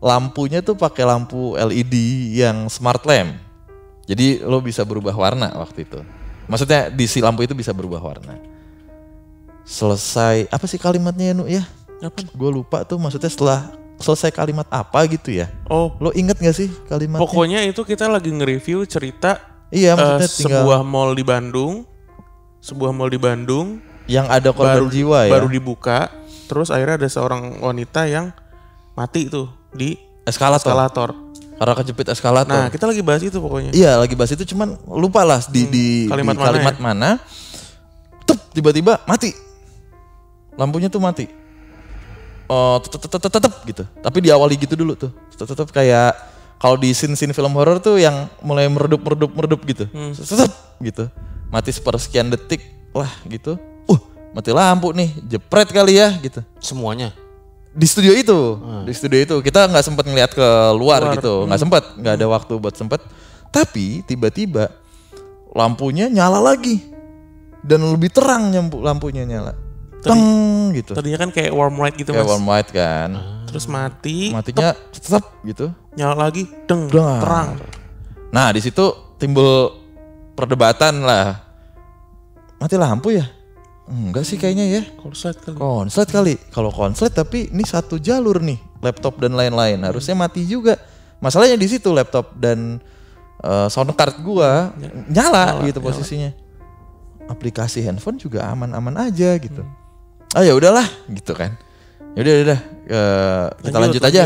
lampunya tuh pakai lampu LED yang smart lamp. Jadi lo bisa berubah warna waktu itu. Maksudnya di si lampu itu bisa berubah warna. Selesai, apa sih kalimatnya ya? Apa? Gue lupa tuh, maksudnya setelah selesai kalimat apa gitu ya. Oh, Lo inget gak sih kalimatnya? pokoknya itu kita lagi nge-review cerita Iya, maksudnya tinggal sebuah mall di Bandung yang ada korban jiwa ya. baru dibuka, terus akhirnya ada seorang wanita yang mati tuh di eskalator. Karena kejepit eskalator. Nah, kita lagi bahas itu pokoknya. Iya, lagi bahas itu, cuman lupa lah di kalimat mana. Tup, tiba-tiba mati. Lampunya tuh mati. Oh, tetep gitu. Tapi diawali gitu dulu tuh. Tetep kayak kalau di scene film horor tuh yang mulai meredup gitu. Tetep gitu. Mati sepersekian detik lah gitu. Mati lampu nih, jepret kali ya gitu. Semuanya? Di studio itu, kita nggak sempat ngeliat ke luar gitu, nggak ada waktu buat sempet. Tapi tiba-tiba lampunya nyala lagi dan lebih terang lampunya nyala, teng gitu. Tadinya kan kayak warm light gitu Kayak mas. warm light kan, Terus matinya tetap gitu, nyala lagi, terang. Nah di situ timbul perdebatan lah, mati lampu ya? Enggak sih kayaknya ya. Konslet kali. Kalau konslet tapi ini satu jalur nih, laptop dan lain-lain. Harusnya mati juga. Masalahnya di situ laptop dan sound card gua nyala gitu posisinya. Aplikasi handphone juga aman-aman aja gitu. Ah ya udahlah gitu kan. Ya udah. Kita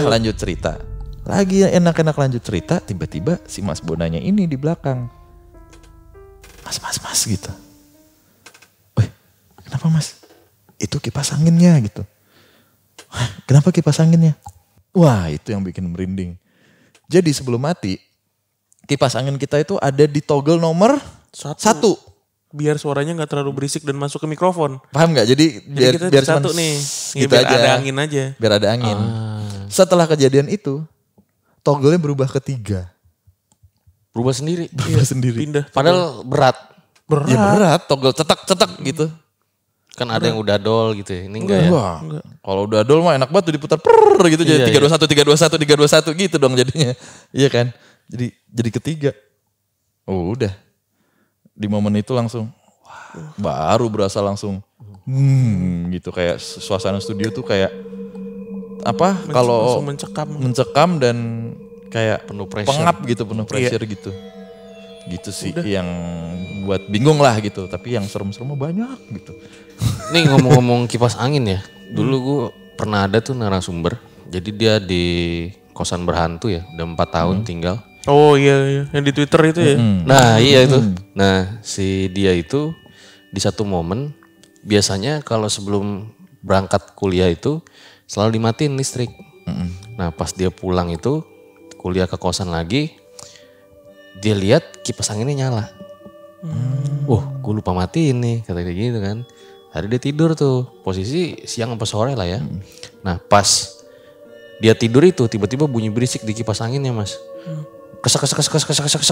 lanjut cerita. Lagi enak-enak lanjut cerita, tiba-tiba si Mas Bonanya ini di belakang. Mas gitu. Kenapa mas? Itu kipas anginnya gitu. Hah, kenapa kipas anginnya? Wah itu yang bikin merinding. Jadi sebelum mati, kipas angin kita itu ada di toggle nomor 1. Biar suaranya nggak terlalu berisik dan masuk ke mikrofon. Paham nggak? Jadi kita biar satu nih, gitu biar aja. ada angin aja. Biar ada angin. Setelah kejadian itu, toggle-nya berubah ke 3. Berubah sendiri. Pindah. Padahal berat. Ya berat, toggle cetak gitu. Kan ada yang udah dol gitu ya. Ini enggak ya? Enggak. Kalau udah dol mah enak banget tuh diputar gitu jadi 321 gitu dong jadinya. Iya kan? Jadi ketiga. Oh udah. Di momen itu langsung baru berasa langsung gitu kayak suasana studio tuh kayak apa kalau mencekam dan kayak penuh pressure. Pengap gitu, penuh pressure gitu. Gitu sih yang buat bingung lah gitu, tapi yang serem-serem banyak gitu. Nih ngomong-ngomong kipas angin ya, dulu gue pernah ada tuh narasumber, jadi dia di kosan berhantu ya, udah 4 tahun tinggal. Oh iya, yang di Twitter itu ya. Nah iya itu, nah si dia itu di satu momen, biasanya kalau sebelum berangkat kuliah itu selalu dimatiin listrik. Nah pas dia pulang itu, kuliah ke kosan lagi, dia lihat kipas anginnya nyala. Gue lupa matiin nih, kata dia gitu kan. Hari dia tidur tuh, posisi siang apa sore lah ya. Nah pas dia tidur itu tiba-tiba bunyi berisik di kipas anginnya mas. Kesek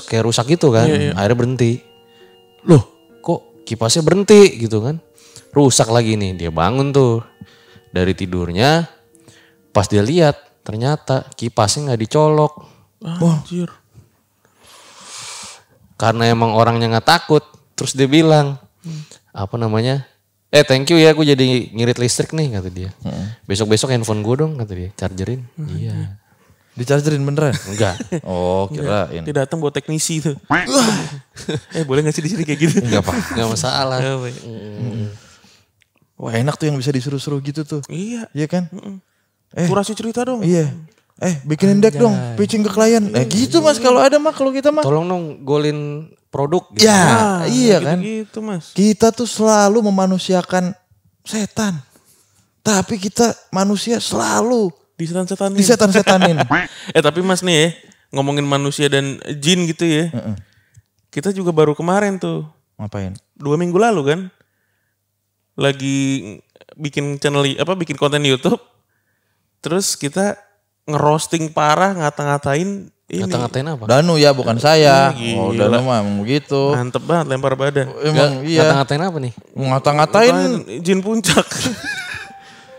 kayak rusak gitu kan. Akhirnya berhenti. Loh kok kipasnya berhenti gitu kan. Rusak lagi nih, dia bangun tuh dari tidurnya. Pas dia lihat ternyata kipasnya gak dicolok. Anjir. Karena emang orangnya gak takut. Terus dia bilang, thank you ya, gue jadi ngirit listrik nih kata dia. Besok-besok handphone gue dong kata dia, chargerin. Iya. Dichargerin beneran? Enggak. Oh kirain. Dia datang buat teknisi tuh. Boleh gak sih di sini kayak gitu? Enggak masalah. Wah enak tuh yang bisa disuruh-suruh gitu tuh. Iya. Iya kan? Kurasi cerita dong. Iya. Bikinin deck dong, pitching ke klien. Gitu mas kalau ada mah, kalau kita mah. Tolong dong golin produk. Gitu. Ya iya kan. Gitu mas. Kita tuh selalu memanusiakan setan. Tapi kita manusia selalu disetan-setanin. Tapi mas nih ya, ngomongin manusia dan jin gitu ya. Kita juga baru kemarin tuh. Ngapain? 2 minggu lalu kan. Lagi bikin bikin konten YouTube. Terus kita ngerosting parah, ngata-ngatain ini. Ngata-ngatain apa? Danu ya, bukan saya. Gila. Danu mah emang begitu. Mantep banget lempar badan. Emang iya. Ngata-ngatain apa nih? Ngata-ngatain jin puncak.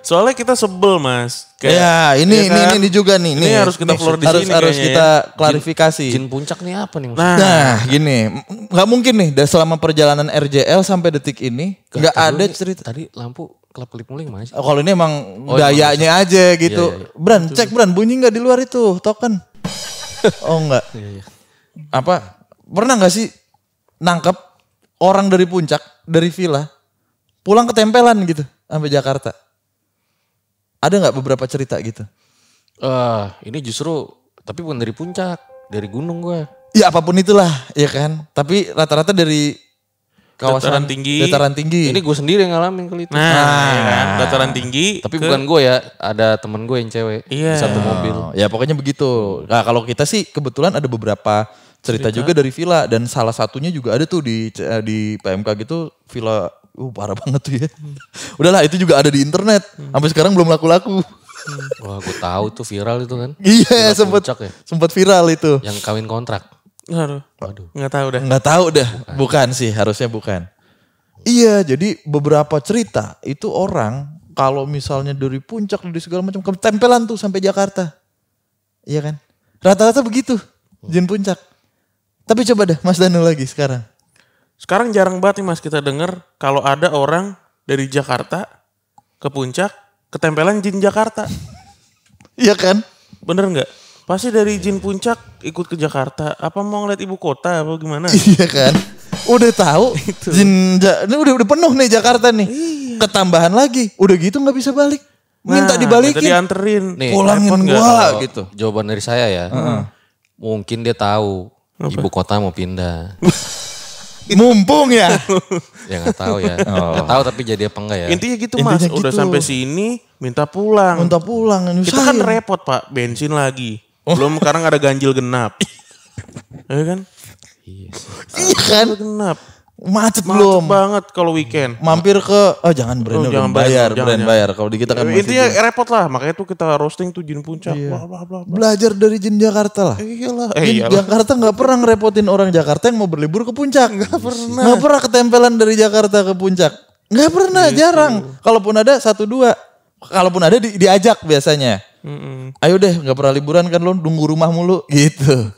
Soalnya kita sebel mas. Kayak, ini juga nih. Ini harus kita keluar di sini harus kita klarifikasi. Jin puncak nih apa nih? Nah gini, nggak mungkin nih dari selama perjalanan RJL sampai detik ini nggak ada cerita. Tadi lampu kelap-kelip muling mas. Kalau ini emang dayanya aja gitu. Iya. Bran, cek Bran, bunyi nggak di luar itu token? Oh enggak. Iya. Apa pernah nggak sih nangkep orang dari puncak, dari villa pulang ketempelan gitu sampai Jakarta? Ada nggak beberapa cerita gitu? Ini justru tapi bukan dari puncak, dari gunung gue. Ya apapun itulah, ya kan. Tapi rata-rata dari kawasan dataran tinggi. Ini gue sendiri yang ngalamin kali itu. Ya kan? Dataran tinggi. Tapi bukan gue ya, ada temen gue yang cewek di satu mobil. Ya pokoknya begitu. Nah kalau kita sih kebetulan ada beberapa cerita juga dari villa dan salah satunya juga ada tuh di PMK gitu villa. Parah banget tuh ya. Udahlah itu juga ada di internet. Sampai sekarang belum laku-laku. Wah, gue tahu tuh viral itu kan. Iya, Film sempet Puncak ya? sempet viral itu. Yang kawin kontrak. Aduh, Waduh. nggak tahu dah. Nggak tahu dah, bukan sih, harusnya bukan. Iya, jadi beberapa cerita itu orang kalau misalnya dari puncak dari segala macam ketempelan tuh sampai Jakarta. Iya kan? Rata-rata begitu, jin puncak. Tapi coba deh Mas Danu lagi sekarang. Sekarang jarang banget nih Mas kita denger kalau ada orang dari Jakarta ke puncak ketempelan jin Jakarta. Iya kan? Bener nggak? Pasti dari jin puncak ikut ke Jakarta. Apa mau ngeliat ibu kota apa gimana? Iya kan? Udah tahu ini udah penuh nih Jakarta nih. Ketambahan lagi, udah gitu nggak bisa balik. Minta Nah, dibalikin. minta dianterin. Nih, Pulangin repot nggak? gua Kalau gitu. jawaban dari saya ya. Mungkin dia tahu ibu kota mau pindah. Mumpung ya. Ya nggak tahu ya. Nggak tahu tapi jadi apa enggak ya. Intinya gitu Mas, Intinya udah gitu. sampai sini minta pulang. Minta pulang, Kita kan nyusahin. repot Pak, bensin lagi. Belum sekarang ada ganjil genap. Ya kan? Iya sih. Iya kan? Ganjil genap. Macet Macet belum. banget kalau weekend. Mampir ke jangan brand jangan bayar, jangan, brand jangan. bayar. Kalau di kita kan masih Intinya repot lah, makanya tuh kita roasting tuh jin puncak. Blah, blah, blah, blah. belajar dari jin Jakarta lah. Iyalah. Jin Iyalah. Jakarta nggak pernah ngerepotin orang Jakarta yang mau berlibur ke puncak. Nggak pernah. Nggak pernah ketempelan dari Jakarta ke puncak. Nggak pernah, jarang. Kalaupun ada 1-2. Kalaupun ada diajak biasanya. Ayo deh, nggak pernah liburan kan lo, nunggu rumah mulu gitu.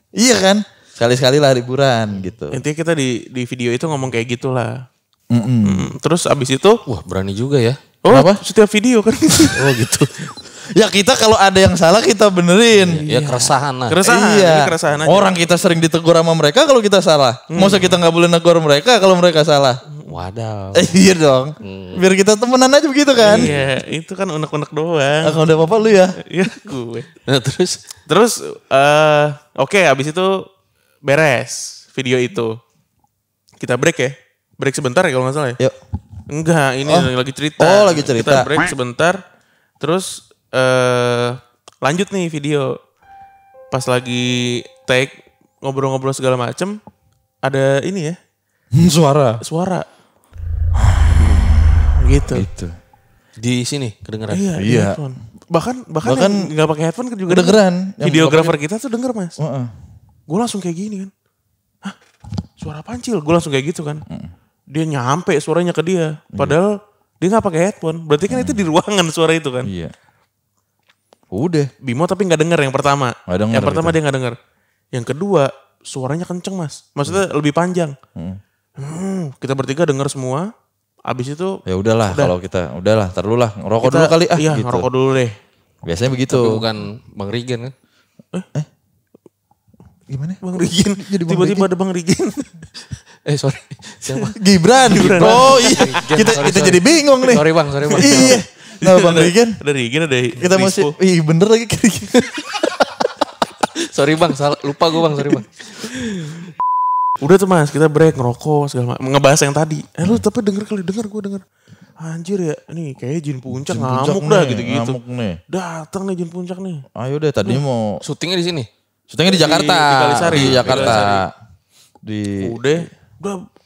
Iya kan? Sekali-sekali lah liburan gitu. Intinya kita di video itu ngomong kayak gitulah. Mm-mm. Terus abis itu, Wah, berani juga ya. oh Kenapa? setiap video kan. Oh gitu. Ya kita kalau ada yang salah kita benerin. Ya keresahan lah. Keresahan, Iya. ini keresahan aja. Orang kita sering ditegur sama mereka kalau kita salah. Masa kita nggak boleh negur mereka kalau mereka salah? Wadaw. Iya dong. Biar kita temenan aja begitu kan. Iya, itu kan unek-unek doang. Kalau udah apa-apa lu ya. Iya, gue. Nah, terus Terus, oke, abis itu beres video itu. Kita break ya. Break sebentar ya kalau nggak salah ya. Yuk. Enggak, ini lagi cerita. Oh, lagi cerita. Kita break sebentar. Terus lanjut nih video. Pas lagi take ngobrol-ngobrol segala macem, ada ini ya, Suara. suara. Gitu. Itu. di sini kedengeran. Iya. di Iya. headphone. Bahkan Bahkan yang nggak pakai headphone juga kedengeran. Yang Videografer kita tuh denger Mas. Heeh. Gue langsung kayak gini kan. Hah? Suara pancil. Gue langsung kayak gitu kan. Dia nyampe suaranya ke dia. Padahal dia nggak pakai headphone. Berarti kan itu di ruangan suara itu kan. Iya. Udah. Bimo tapi nggak denger yang pertama. Nggak denger Yang pertama gitu. dia nggak denger. Yang kedua suaranya kenceng Mas. Maksudnya lebih panjang. Kita bertiga denger semua. Abis itu Ya udahlah kalau kita udahlah, terlalu lah ngerokok kita, dulu kali iya, gitu. ngerokok dulu deh. Biasanya begitu. Tapi bukan Bang Rigen kan? Gimana? Bang Rigen. Jadi Bang Tiba-tiba ada Bang Rigen. Sorry. Siapa? Gibran. Oh iya. Rigen, Kita sorry, kita sorry. jadi bingung nih. Sorry Bang. Iya. Nah Bang Rigen. Ada Rigen, ada Kita masih, bener lagi. Sorry Bang, lupa gue Bang, sorry Bang. Udah tuh Mas, kita break ngerokok segala macam. Ngebahas yang tadi. Lu tapi denger kali, gue denger. Anjir ya, nih kayaknya jin puncak ngamuk dah gitu-gitu. Ngamuk nih. Datang nih jin puncak nih. Ayo deh tadinya mau Syutingnya di sini. syutingnya di Jakarta. Di Kalisari. Di Jakarta. Di Udah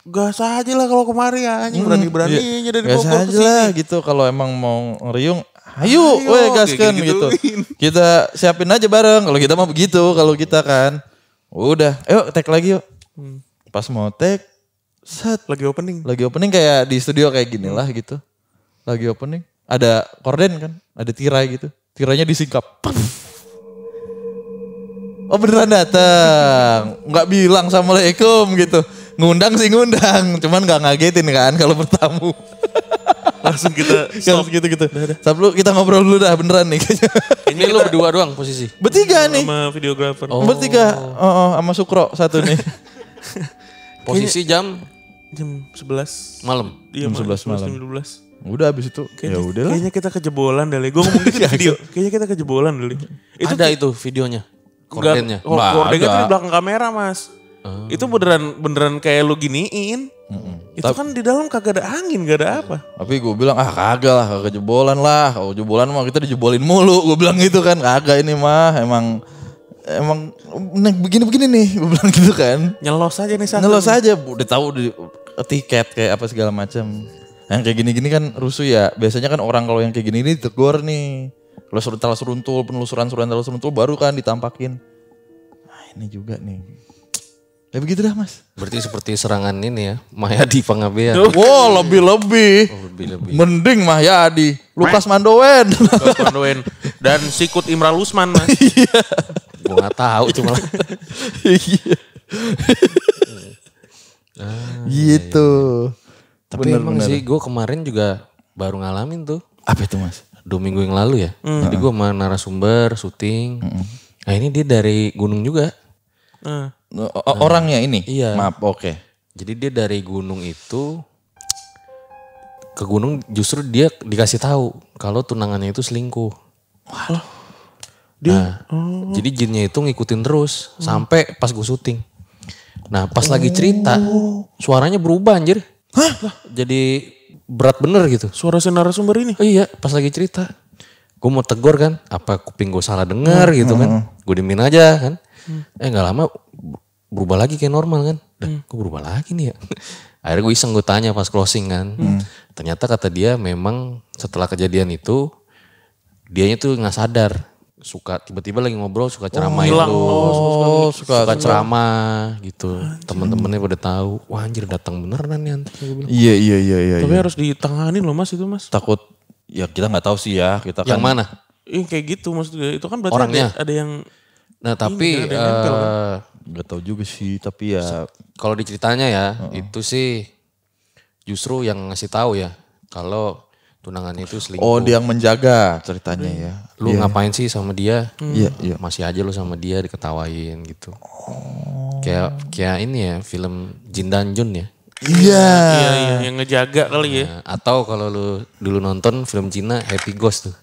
gas aja lah kalau kemari ya. Anjing berani-beraninya dari gas Bogor ke aja lah sini. gitu kalau emang mau ngeriung. Ayo, weh kayak gaskan gitu. gitu-gituin. Kita siapin aja bareng. Kalau kita mah begitu, kalau kita kan. Udah, ayo tag lagi yuk. Pas mau tag, set. Lagi opening. Lagi opening kayak di studio kayak gini lah gitu. Lagi opening. Ada korden kan, ada tirai gitu. Tirainya disingkap. Oh beneran datang. Nggak bilang assalamualaikum gitu. Ngundang sih ngundang. Cuman nggak ngagetin kan kalau bertamu. Langsung kita Kalau gitu-gitu. Sablu kita ngobrol dulu dah beneran nih. Ini lu berdua doang posisi. Bertiga nih. sama videografer. Bertiga. Sama Sukro satu nih. Posisi jam Jam 11 malam. Iya, Jam 11 malam. Jam 12. Udah abis itu. Ya udahlah. Kayaknya kita kejebolan dali. Gue ngomong gitu di video. Kayaknya kita kejebolan dali. Ada itu videonya. Kordennya. Kordennya tuh ada. di belakang kamera Mas. Itu beneran kayak lu giniin. Itu kan di dalam kagak ada angin, gak ada apa. Tapi gue bilang kagak lah, kagak jebolan lah. Kalau jebolan mah kita dijebolin mulu. Gue bilang gitu kan, kagak ini mah emang begini-begini nih. Gue bilang gitu kan. Nyelos aja nih satu. Ngelos aja, udah tahu di tiket kayak apa segala macam. Yang kayak gini-gini kan rusuh ya. Biasanya kan orang kalau yang kayak gini ditegur nih. Kalau seruntul penelusuran seruntul baru kan ditampakin. Nah ini juga nih. Ya begitu dah Mas. Berarti seperti serangan ini ya, Mahyadi Pangabean. Wow lebih-lebih. Lebih-lebih. Mending Mahyadi. Lukas Mandowen. Lukas Pandoen dan Sikut Imral Usman Mas. Gue gak tahu cuma. Iya. Gitu. Tapi emang sih gue kemarin juga baru ngalamin tuh. Apa itu Mas? 2 minggu yang lalu ya. Jadi gue sama narasumber syuting. Nah ini dia dari gunung juga. Orangnya ini? Iya. Maaf, oke. Jadi dia dari gunung itu ke gunung justru dia dikasih tahu kalau tunangannya itu selingkuh. Jadi jinnya itu ngikutin terus sampai pas gue syuting. Nah pas lagi cerita suaranya berubah anjir. Jadi berat bener gitu. Suara si narasumber ini. Oh iya pas lagi cerita. Gue mau tegur kan, apa kuping gue salah denger gitu kan. Gue diemin aja kan. Gak lama berubah lagi kayak normal kan. Kok berubah lagi nih ya. Akhirnya gue iseng gue tanya pas closing kan. Ternyata kata dia memang setelah kejadian itu dianya tuh gak sadar. Suka tiba-tiba lagi ngobrol suka ceramain lu. Suka ceramah gitu. Temen-temennya pada tahu. Wah anjir datang beneran nih. Iya. Tapi harus ditangani loh Mas itu Mas. Takut, ya kita nggak tahu sih ya. Kita Yang kan, mana? Kayak gitu maksudnya. Itu kan berarti Orangnya? ada yang Nah tapi ada yang nempel kan? nggak tahu juga sih. Tapi ya kalau diceritanya ya itu sih justru yang ngasih tahu ya kalau tunangannya itu selingkuh. oh dia yang menjaga ceritanya ya. Lu ngapain sih sama dia? Iya. Masih aja lu sama dia diketawain gitu. Kayak ini ya film Jin dan Jun ya. Iya. Iya yang ngejaga kali ya. Nah, atau kalau lu dulu nonton film Cina Happy Ghost tuh.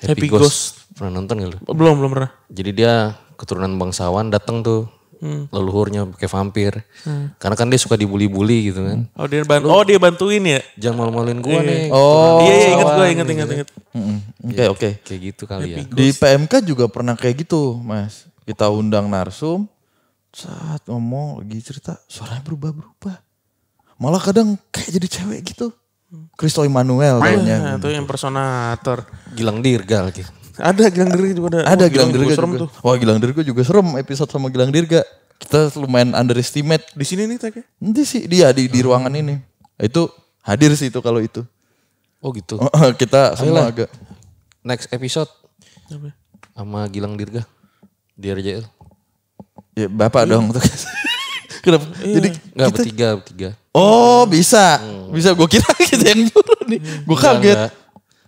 Happy Ghost. Pernah nonton gak lu? Belum pernah. Jadi dia keturunan bangsawan datang tuh. Leluhurnya kayak vampir. Karena kan dia suka dibully-bully gitu kan. Oh dia bantuin ya. Jangan malu-maluin gua nih. Oh. Iya ingat gue Bangsawan ingat. gitu. Oke. Kayak gitu kali ya. Di PMK juga pernah kayak gitu Mas. Kita undang narsum. Saat ngomong lagi cerita suaranya berubah-berubah. Malah kadang kayak jadi cewek gitu. Kristo Immanuel Nah, kayaknya. itu impersonator. Gilang Dirga lagi. Ada Gilang Dirga juga ada. Ada Wah, Gilang Dirga serem juga. tuh. Wah Gilang Dirga juga serem episode sama Gilang Dirga. Kita lumayan underestimate. Di sini nih tag ya. Nanti sih dia di ruangan ini. Itu hadir sih itu kalau itu. Oh gitu. Kita semua Ayolah. agak. Next episode Apa? sama Gilang Dirga di RJL. Ya bapak dong. Kenapa? Jadi Enggak kita, bertiga. oh bisa. Bisa gue kira kita yang nyuruh nih. Gue kaget. Enggak.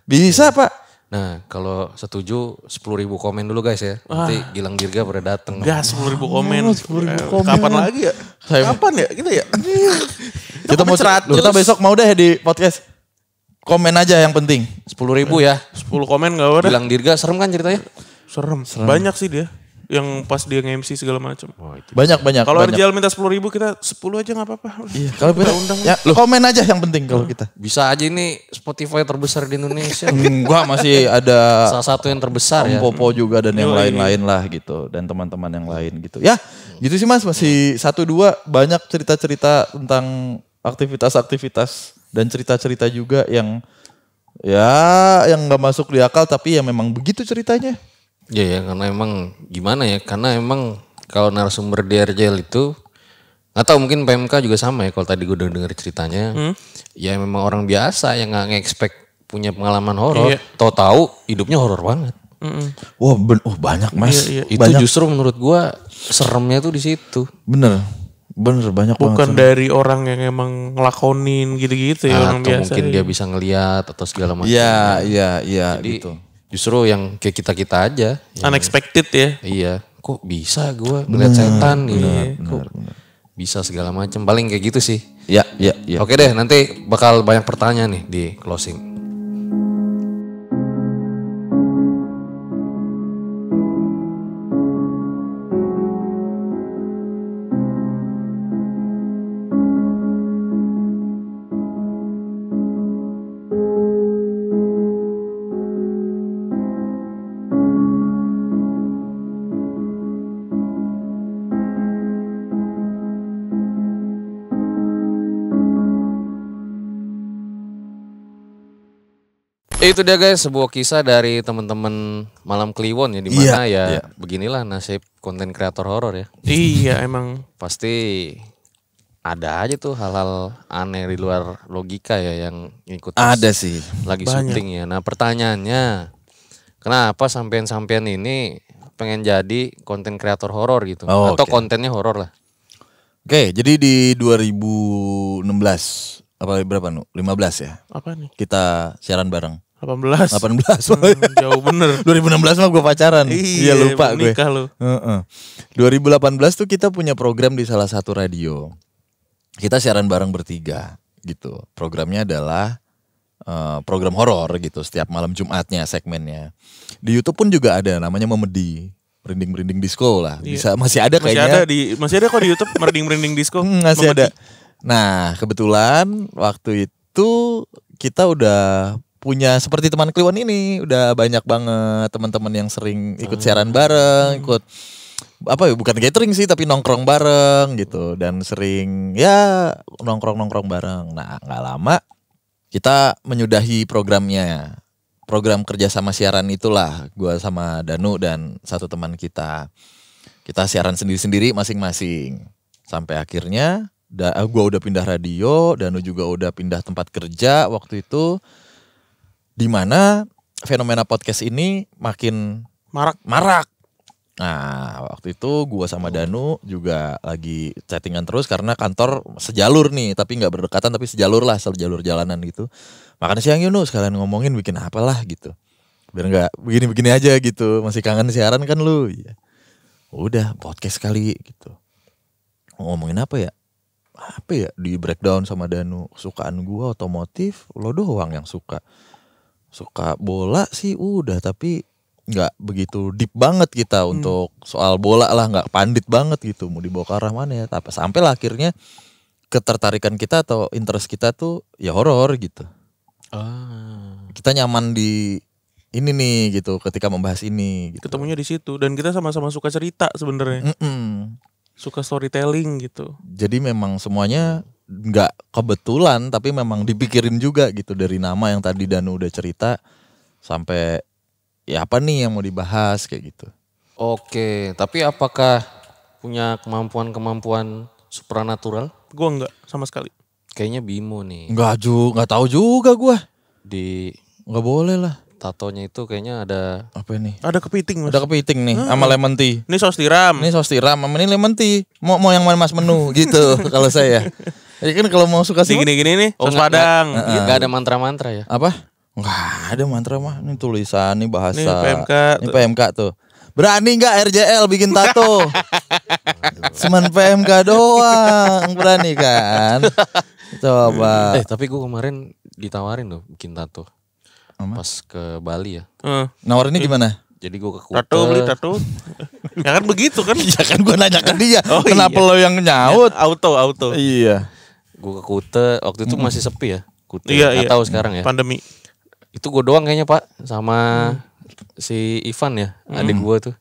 Bisa pak. Nah kalau setuju 10.000 komen dulu guys ya. Nanti Gilang Dirga pada dateng. Gas 10.000 komen. 10.000 komen. Kapan lagi ya? Kapan ya kita ya? Kita mau kita besok mau deh di podcast. Komen aja yang penting. 10.000 ya. 10 komen gak apa-apa. Gilang Dirga serem kan ceritanya? Serem. Banyak sih dia. Yang pas dia nge-MC segala macam. Banyak. Kalau banyak. RJL minta 10.000 kita 10 aja gak apa-apa. Iya, kalau kita undang. Ya, komen aja yang penting kalau kita. Bisa aja ini Spotify terbesar di Indonesia. Enggak masih ada Salah satu yang terbesar ya. Om Popo juga dan yang lain-lain lah gitu. Dan teman-teman yang lain gitu. Ya gitu sih mas. Masih 1-2 banyak cerita-cerita tentang aktivitas-aktivitas. Dan cerita-cerita juga yang yang gak masuk di akal. Tapi ya memang begitu ceritanya. Iya ya karena emang gimana ya. Karena emang kalau narasumber di RJL itu. Gak tau mungkin PMK juga sama ya. Kalau tadi gue udah denger ceritanya. Ya memang orang biasa yang gak nge-expect punya pengalaman horor. Iya. Tahu-tahu hidupnya horor banget. Wah banyak mas. Iya. Itu Banyak. justru menurut gua seremnya tuh di situ. Bener banyak Bukan banget. dari orang yang emang ngelakonin gitu-gitu ya. Orang Atau biasa. mungkin dia bisa ngeliat atau segala macam. Iya Jadi gitu. justru yang kayak kita aja. Unexpected ya. Iya, kok bisa gua ngeliat setan nih. Kok bisa segala macam. Paling kayak gitu sih. Ya. Oke deh, nanti bakal banyak pertanyaan nih di closing. Itu dia guys, sebuah kisah dari teman-teman Malam Kliwon ya, di mana ya beginilah nasib konten kreator horor ya. Iya emang. Pasti ada aja tuh hal-hal aneh di luar logika ya yang ikut Ada sih. lagi Banyak. syuting ya. Nah pertanyaannya, kenapa sampean-sampean ini pengen jadi konten kreator horor gitu? Oh, Atau oke. kontennya horor lah? Oke, jadi di 2016 apa berapa nu? 15 ya. Apa nih? Kita siaran bareng. 18. 18. Jauh bener. 2016 mah gue pacaran. Iya lupa belum gue. nikah lu. 2018 tuh kita punya program di salah satu radio. Kita siaran bareng bertiga gitu. Programnya adalah program horor gitu. Setiap malam Jumatnya segmennya. Di YouTube pun juga ada namanya Memedi. Merinding-merinding disco lah. Bisa masih ada kayaknya. Masih ada kok di YouTube merinding disco. Masih Memedi. ada. Nah, kebetulan waktu itu kita udah punya seperti teman Kliwon ini, udah banyak banget teman-teman yang sering ikut siaran bareng, ikut apa ya, bukan catering sih tapi nongkrong bareng gitu, dan sering ya nongkrong bareng. Nah, nggak lama kita menyudahi programnya. Program kerjasama siaran itulah, gua sama Danu dan satu teman kita. Kita siaran sendiri-sendiri masing-masing. Sampai akhirnya gua udah pindah radio, Danu juga udah pindah tempat kerja waktu itu. Di mana fenomena podcast ini makin marak. Nah, waktu itu gua sama Danu juga lagi chattingan terus karena kantor sejalur nih, tapi nggak berdekatan tapi sejalur lah, sejalur jalanan gitu. Makan siang yuk Nu, sekalian ngomongin bikin apalah gitu. Biar nggak begini-begini aja gitu. Masih kangen siaran kan lu? Iya. Udah podcast kali gitu. Ngomongin apa ya? Apa ya? Di breakdown sama Danu. Kesukaan gua otomotif, lo doang yang suka. Suka bola sih udah, tapi nggak begitu deep banget kita untuk soal bola lah, nggak pandit banget gitu, mau dibawa ke arah mana ya. Tapi sampailah akhirnya ketertarikan kita atau interest kita tuh ya horor gitu. Kita nyaman di ini nih gitu ketika membahas ini gitu. Ketemunya di situ dan kita sama-sama suka cerita sebenarnya. Suka storytelling gitu. Jadi memang semuanya nggak kebetulan, tapi memang dipikirin juga gitu, dari nama yang tadi Danu udah cerita sampai ya apa nih yang mau dibahas kayak gitu. Oke, tapi apakah punya kemampuan supranatural? Gua enggak sama sekali. Kayaknya Bimo nih. Nggak tahu juga gua. Di Nggak boleh lah. tatonya itu kayaknya ada Apa ini? Ada kepiting Mas. Ada kepiting nih sama lemon tea. Ini saus tiram. Ini saus tiram sama ini lemon tea. Mau yang mana Mas menu gitu kalau saya. Ya kan kalau mau suka sih Gini nih, saus nggak- padang. nggak ada mantra-mantra ya? apa? Nggak ada mantra mah. Ini tulisan, ini bahasa. Nih, PMK Ini tuh. PMK tuh. Berani nggak RJL bikin tato? Cuman PMK doang. Berani kan? Coba. Tapi gue kemarin ditawarin loh bikin tato. Pas ke Bali ya. Nawarinnya gimana? Jadi gue ke Tato beli Kuta. tato. Ya kan begitu kan? Ya kan gue nanya ke dia. Oh, Kenapa iya. lo yang nyaut? Auto. Iya. Gue ke Kuta. Waktu itu masih sepi ya. Kuta. Iya, Nggak iya. tahu sekarang ya. Pandemi. Itu gue doang kayaknya Pak. Sama si Ivan ya. Adik gue tuh.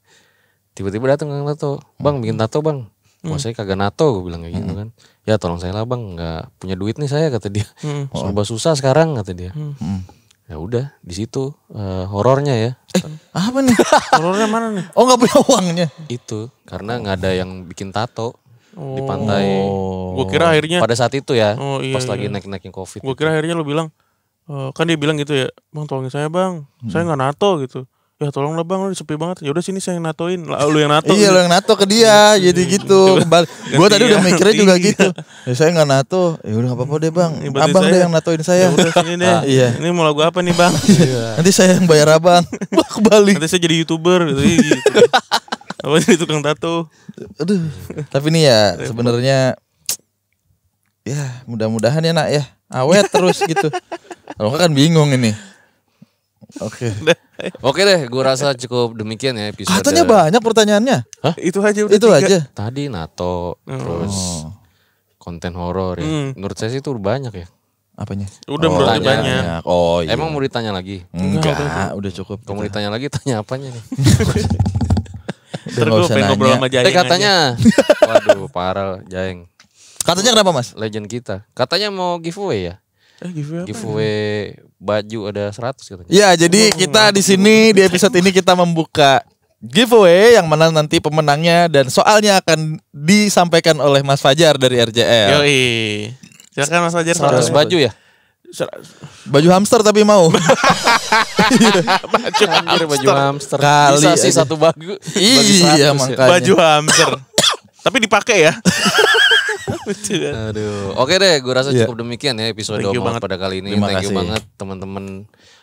Tiba-tiba datang ke tato. Bang bikin tato bang. Wah saya kagak nato, gue bilang kayak gitu kan. Ya tolong saya lah bang, nggak punya duit nih saya kata dia. Serba susah sekarang kata dia. Ya udah di situ horornya ya. Apa nih? Horornya mana nih? Oh nggak punya uangnya? Itu karena nggak ada yang bikin tato di pantai. Gue kira akhirnya Pada saat itu ya, Oh, iya, pas lagi iya. naik-naikin COVID. Gue kira akhirnya lu bilang, kan dia bilang gitu ya, bang tolongin saya bang, saya nggak nato gitu. Ya tolonglah bang, lu sepi banget. Ya udah sini saya yang natoin, lah lu yang nato. Iya lo yang nato ke dia, jadi gitu. Gue tadi udah mikirnya juga Iya. gitu. Ya saya nggak nato, ya udah nggak apa-apa deh bang. Ini bantuin Abang saya. deh yang natoin saya. Ya udah sini deh. Iya. Ini mau lagu apa nih bang? Nanti saya yang bayar abang. Wah kebalik. Nanti saya jadi YouTuber gitu. Gitu. Apa jadi tukang tato? Aduh. Tapi nih ya sebenarnya ya mudah-mudahan ya nak ya awet terus gitu. Kalau nggak kan bingung ini. Oke. Oke deh, gue rasa cukup demikian ya episode. Katanya banyak pertanyaannya. Itu aja udah Itu 3. aja. Tadi nato, terus konten horor ya. Menurut saya sih itu banyak ya. Apanya? Udah menurut tanya. banyak. Oh iya. Emang mau ditanya lagi? Enggak, udah cukup. Kalau mau ditanya lagi tanya apanya nih? Udah Ntar nggak gue usah pengen ngobrol nanya. sama Jaeng Katanya, waduh parah Jaeng. Katanya kenapa mas? Legend kita. Katanya mau giveaway ya. Giveaway apa? Giveaway baju ada 100 katanya. Ya, jadi kita di sini di episode ini kita membuka giveaway yang mana nanti pemenangnya dan soalnya akan disampaikan oleh Mas Fajar dari RJL. Yoi. Silakan Mas Fajar. 100 baju ya? Baju hamster tapi mau. Anjir baju hamster. Kali Bisa sih aja. satu baju. Iya, makanya. Baju hamster. Tapi dipakai ya. Aduh. Oke deh, gue rasa Iya. cukup demikian ya episode Thank you Omong banget. pada kali ini. Terima Thank you kasih. banget teman-teman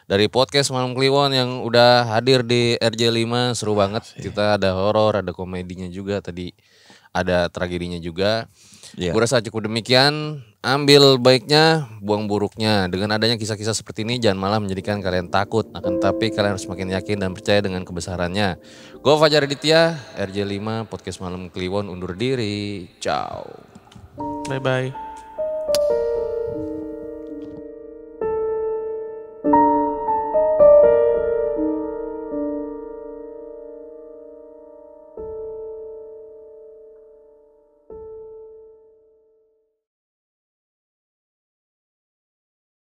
dari podcast Malam Kliwon yang udah hadir di RJ5. Seru banget. Kita ada horor, ada komedinya juga tadi. Ada tragedinya juga. Iya. Gue rasa cukup demikian. Ambil baiknya, buang buruknya. Dengan adanya kisah-kisah seperti ini, jangan malah menjadikan kalian takut. Akan tetapi kalian harus semakin yakin dan percaya dengan kebesarannya. Gue Fajar Aditya, RJ5, podcast Malam Kliwon undur diri. Ciao. Bye bye.